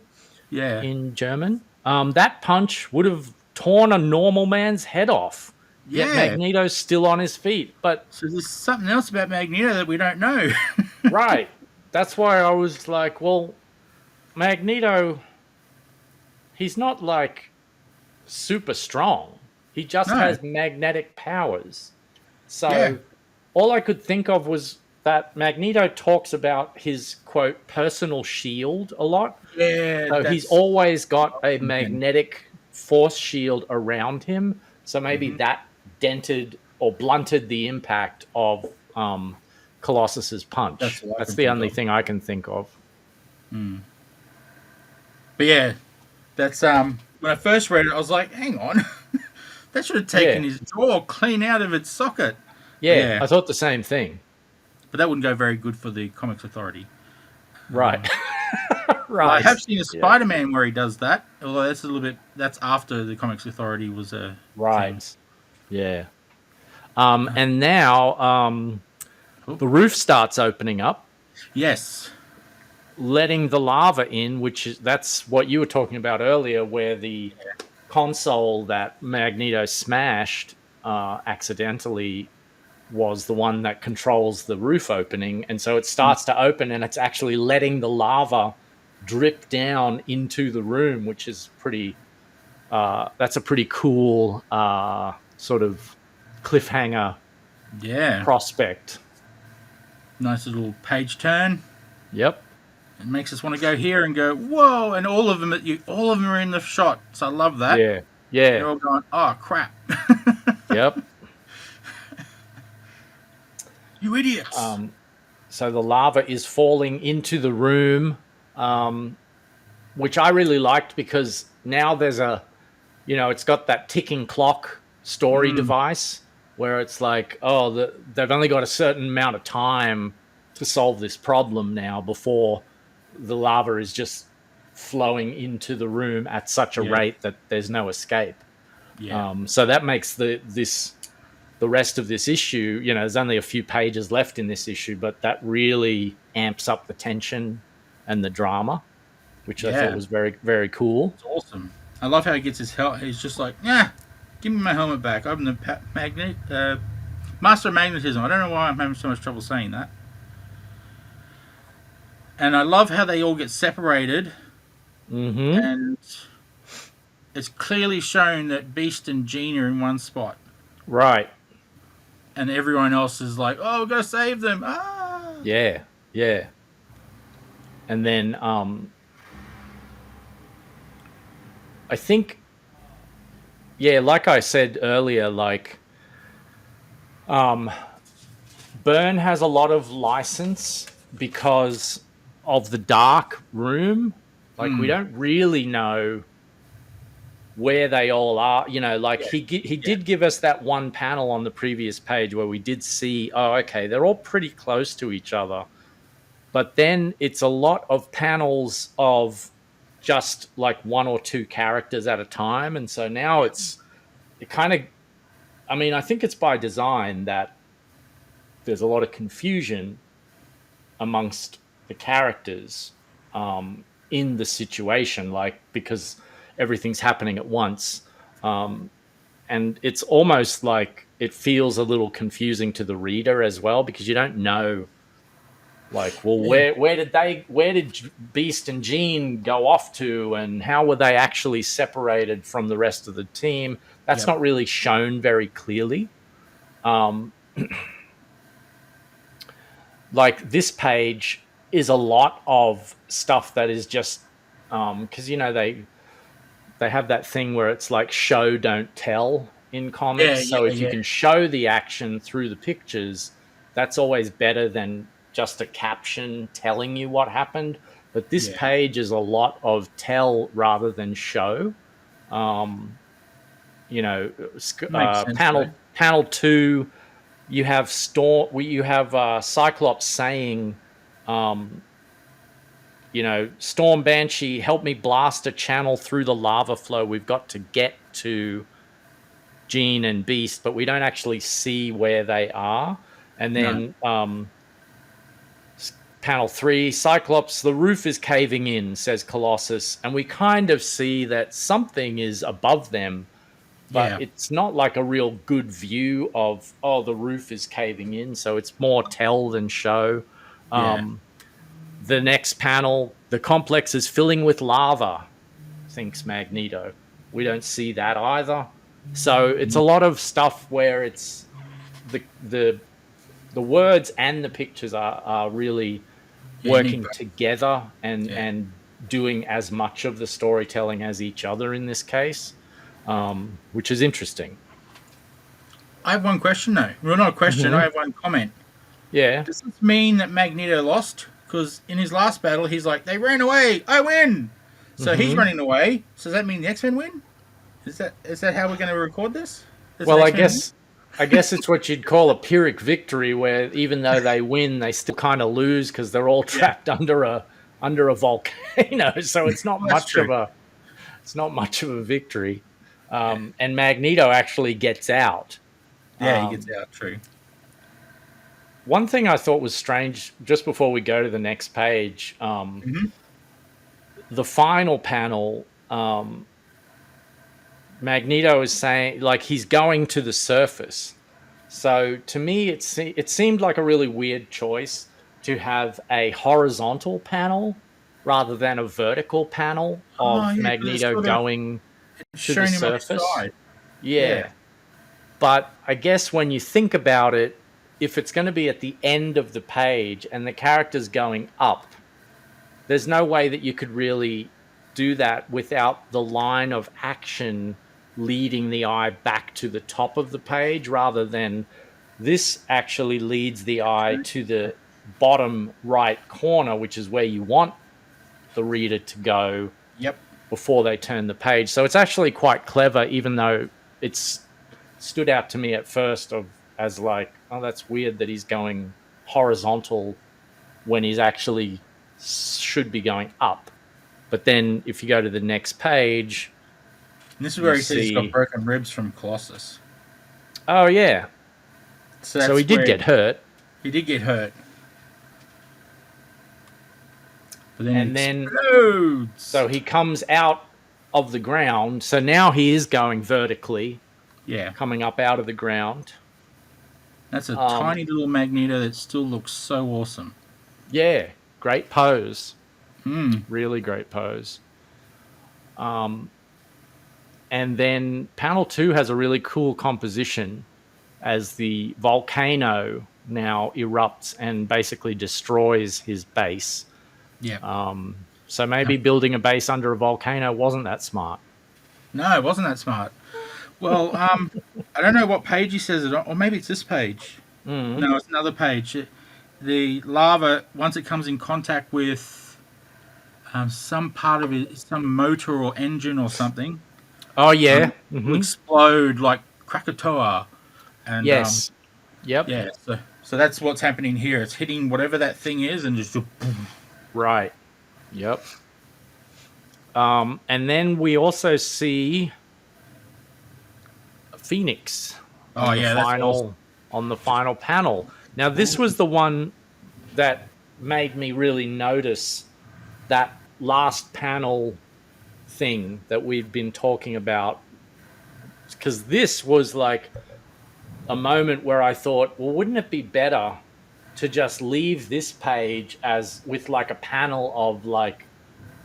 in German. That punch would have torn a normal man's head off. Yeah. Yet Magneto's still on his feet. But so there's something else about Magneto that we don't know. Right. That's why I was like, well, Magneto, he's not super strong. He just has magnetic powers. So all I could think of was that Magneto talks about his, quote, personal shield a lot. Yeah. So he's always got a magnetic force shield around him. So maybe that dented or blunted the impact of Colossus's punch. That's the only thing I can think of. But yeah, that's when I first read it, I was like, hang on, that should have taken his jaw clean out of its socket. Yeah, I thought the same thing. But that wouldn't go very good for the Comics Authority. Right. Right. I have seen a Spider-Man where he does that, although that's a little bit. That's after the Comics Authority was a thing. Yeah. And now the roof starts opening up. Yes. Letting the lava in, that's what you were talking about earlier, where the console that Magneto smashed accidentally was the one that controls the roof opening, and so it starts to open, and it's actually letting the lava drip down into the room, which is pretty. That's a pretty cool sort of cliffhanger. Yeah. Prospect. Nice little page turn. Yep. It makes us want to go here and go, whoa! And all of them are in the shot, so I love that. Yeah. They're all going, oh crap! Yep. You idiots! So the lava is falling into the room, which I really liked because now there's it's got that ticking clock story device where it's like, they've only got a certain amount of time to solve this problem now before the lava is just flowing into the room at such a rate that there's no escape. Yeah. So that makes the rest of this issue, there's only a few pages left in this issue, but that really amps up the tension and the drama, which I thought was very, very cool. It's awesome. I love how he gets his helmet. He's just like, give me my helmet back. I'm the Master of Magnetism. I don't know why I'm having so much trouble saying that. And I love how they all get separated. Mm-hmm. And it's clearly shown that Beast and Jean are in one spot. Right. And everyone else is like, oh, we've got to save them. Ah! Yeah. And then I think, like I said earlier, Byrne has a lot of license because of the dark room. We don't really know where they all are. He did give us that one panel on the previous page where we did see, they're all pretty close to each other. But then it's a lot of panels of just one or two characters at a time. And so now I think it's by design that there's a lot of confusion amongst the characters in the situation, because everything's happening at once. And it's almost like it feels a little confusing to the reader as well, because you don't know, where did Beast and Jean go off to, and how were they actually separated from the rest of the team? That's not really shown very clearly. This page is a lot of stuff that is just because they have that thing where it's like show don't tell in comics. So if you can show the action through the pictures, that's always better than just a caption telling you what happened. But this page is a lot of tell rather than show. Panel 2, you have Cyclops saying, Storm Banshee, help me blast a channel through the lava flow. We've got to get to Jean and Beast, but we don't actually see where they are. And then panel 3, Cyclops, the roof is caving in, says Colossus. And we kind of see that something is above them, but it's not like a real good view of, the roof is caving in. So it's more tell than show. The next panel, the complex is filling with lava, thinks Magneto. We don't see that either. So it's a lot of stuff where it's the words and the pictures are really working together and doing as much of the storytelling as each other in this case, which is interesting. I have one question though. Well, not a question. I have one comment. Yeah. Does this mean that Magneto lost? Because in his last battle, he's like, they ran away, I win. So he's Hmm. running away. So does that mean the X-Men win? Is that how we're going to record this? Does an Well, I X-Men win? guess I guess it's what you'd call a Pyrrhic victory, where even though they win, they still kind of lose because they're all Yeah, trapped under a volcano. So well, that's true. it's not much of a victory. And Magneto actually gets out. Yeah, he gets Um, out. True. One thing I thought was strange, just before we go to the next page, Hmm. the final panel, Magneto is saying, like, he's going to the surface. So to me, it seemed like a really weird choice to have a horizontal panel rather than a vertical panel Oh of yeah, because it's Magneto sort of going to the showing him off his surface. side. Yeah. Yeah. But I guess when you think about it, if it's going to be at the end of the page and the character's going up, there's no way that you could really do that without the line of action leading the eye back to the top of the page, rather than this actually leads the eye True. to the bottom right corner, which is where you want the reader to go Yep. before they turn the page. So it's actually quite clever, even though it's stood out to me at first as like, oh, that's weird that he's going horizontal when he's actually should be going up. But then if you go to the next page, And this is you where he says he's got see, broken ribs from Colossus. oh yeah, So so he that's did where get hurt. he did get hurt. But then And it then explodes. so he comes out of the ground. So now he is going vertically, Yeah. coming up out of the ground. That's a Um, tiny little Magneto that still looks so awesome. yeah, great pose. Mm. Really great pose. And then panel 2 has a really cool composition as the volcano now erupts and basically destroys his base. Yeah. So maybe building a base under a volcano wasn't that smart. No, it wasn't that smart. Well, I don't know what page he says it on, or maybe it's this page. Mm. No, it's another page. The lava, once it comes in contact with some part of it, some motor or engine or something, Oh yeah. will explode like Krakatoa. And Yes. Yep. yeah, so that's what's happening here. It's hitting whatever that thing is and just Right. Yep. And then we also see Phoenix oh yeah, that's awesome. on the final panel. Now this was the one that made me really notice that last panel thing that we've been talking about, because this was like a moment where I thought, well, wouldn't it be better to just leave this page as with like a panel of like,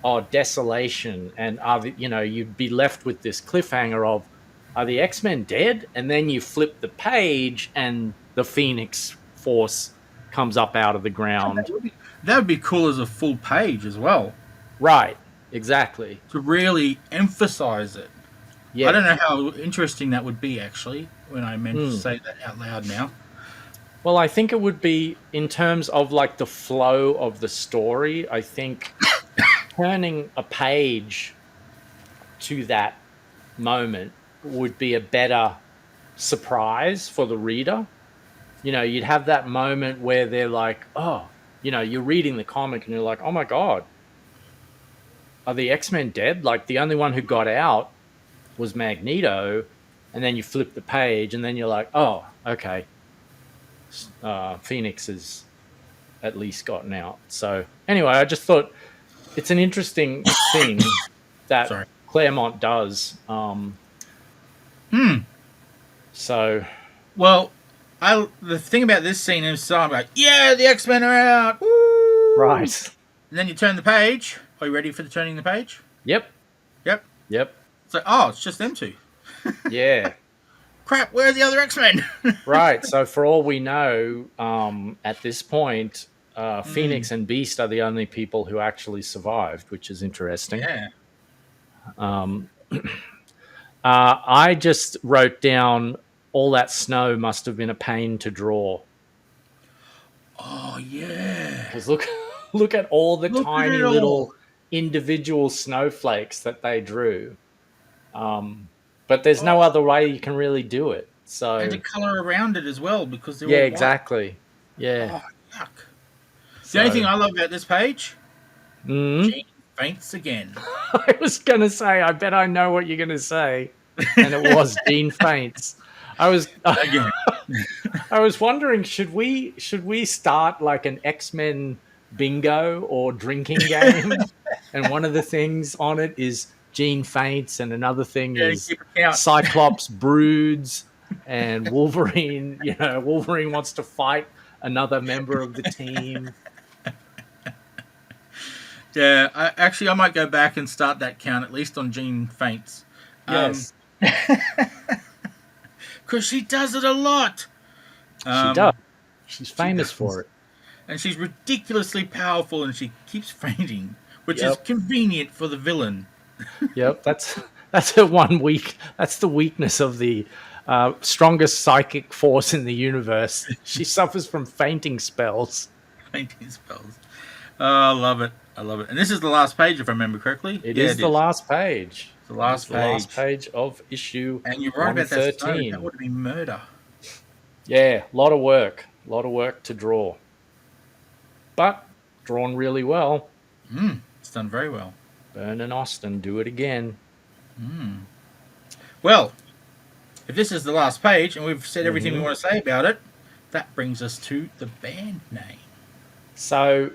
oh, desolation, and you'd be left with this cliffhanger of, are the X-Men dead? And then you flip the page and the Phoenix Force comes up out of the ground. That would be cool as a full page as well, Right, exactly. to really emphasize it. Yeah. I don't know how interesting that would be, actually, when I meant to say that out loud now. Well, I think it would be, in terms of like the flow of the story, I think turning a page to that moment would be a better surprise for the reader. You'd have that moment where they're like, oh, you're reading the comic and you're like, oh my God, are the X-Men dead? Like, the only one who got out was Magneto. And then you flip the page and then you're like, oh, okay. Phoenix has at least gotten out. So anyway, I just thought it's an interesting thing that Claremont does. So, well, the thing about this scene is, I'm like, yeah, the X-Men are out. Woo! right. And then you turn the page. Are you ready for the turning the page? Yep. Yep. Yep. It's like, oh, it's just them two. Yeah. Crap, where are the other X-Men? Right. So for all we know, at this point, Phoenix and Beast are the only people who actually survived, which is interesting. Yeah. I just wrote down, all that snow must have been a pain to draw. Oh yeah. Because look at all the Look at tiny it all. little individual snowflakes that they drew. But there's no other way you can really do it. So And the color around it as well, because they're yeah, all white. exactly. Yeah. Oh, yuck. The only thing I love about this page, Jean faints again. I was gonna say, I bet I know what you're gonna say, and it was Jean faints. Again. I was wondering, should we start like an X-Men bingo or drinking game? And one of the things on it is Jean faints, and another thing is keep a count. Cyclops broods, and Wolverine. Wolverine wants to fight another member of the team. Yeah, I might go back and start that count, at least on Jean faints. Yes. Because she does it a lot. She does. She's famous for it. And she's ridiculously powerful, and she keeps fainting, which is convenient for the villain. Yep, that's her one weak. That's the weakness of the strongest psychic force in the universe. She suffers from fainting spells. Fainting spells. Oh, I love it. I love it. And this is the last page, if I remember correctly. It is the last page. The last page of issue. And you're right about that. That would have been murder. Yeah, a lot of work. A lot of work to draw. But drawn really well. It's done very well. Byrne and Austin, do it again. Well, if this is the last page and we've said everything we want to say about it, that brings us to the band name. So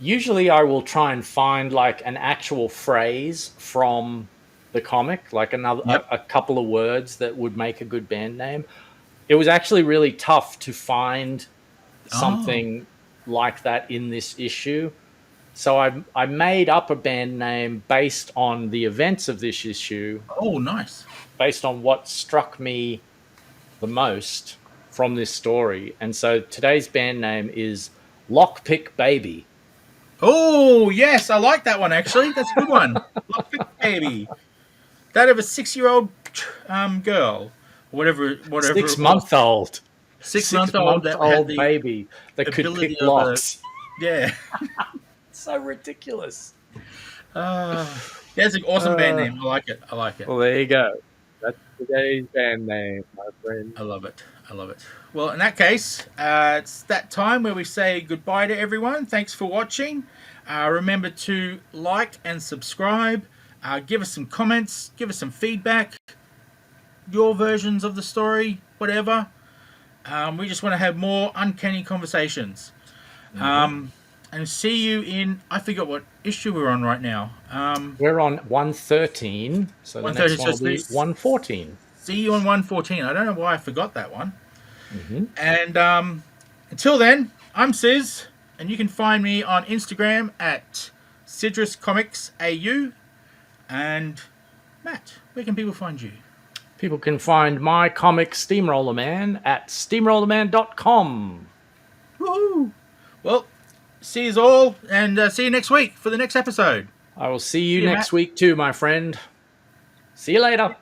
usually I will try and find like an actual phrase from the comic, like a couple of words that would make a good band name. It was actually really tough to find something like that in this issue. So I made up a band name based on the events of this issue. Oh, nice. Based on what struck me the most from this story. And so today's band name is Lockpick Baby. Oh, yes. I like that one, actually. That's a good one. Lockpick Baby. That of a 6-year-old girl. Whatever 6-month-old. 6-month-old baby that could pick locks. Yeah. So ridiculous. That's an awesome band name. I like it. Well, there you go. That's today's band name, my friend. I love it. Well, in that case, it's that time where we say goodbye to everyone. Thanks for watching. Remember to like and subscribe. Give us some comments. Give us some feedback. Your versions of the story, whatever. We just want to have more uncanny conversations. And see you in, I forgot what issue we're on right now. We're on 113, so the next one will be 114. See you on 114. I don't know why I forgot that one. And until then, I'm Siz, and you can find me on Instagram at CidrusComicsAU. And Matt, where can people find you? People can find my comic Steamroller Man at steamrollerman.com. Woohoo! Well, see you all, and see you next week for the next episode. I will see you next week too, my friend. See you later.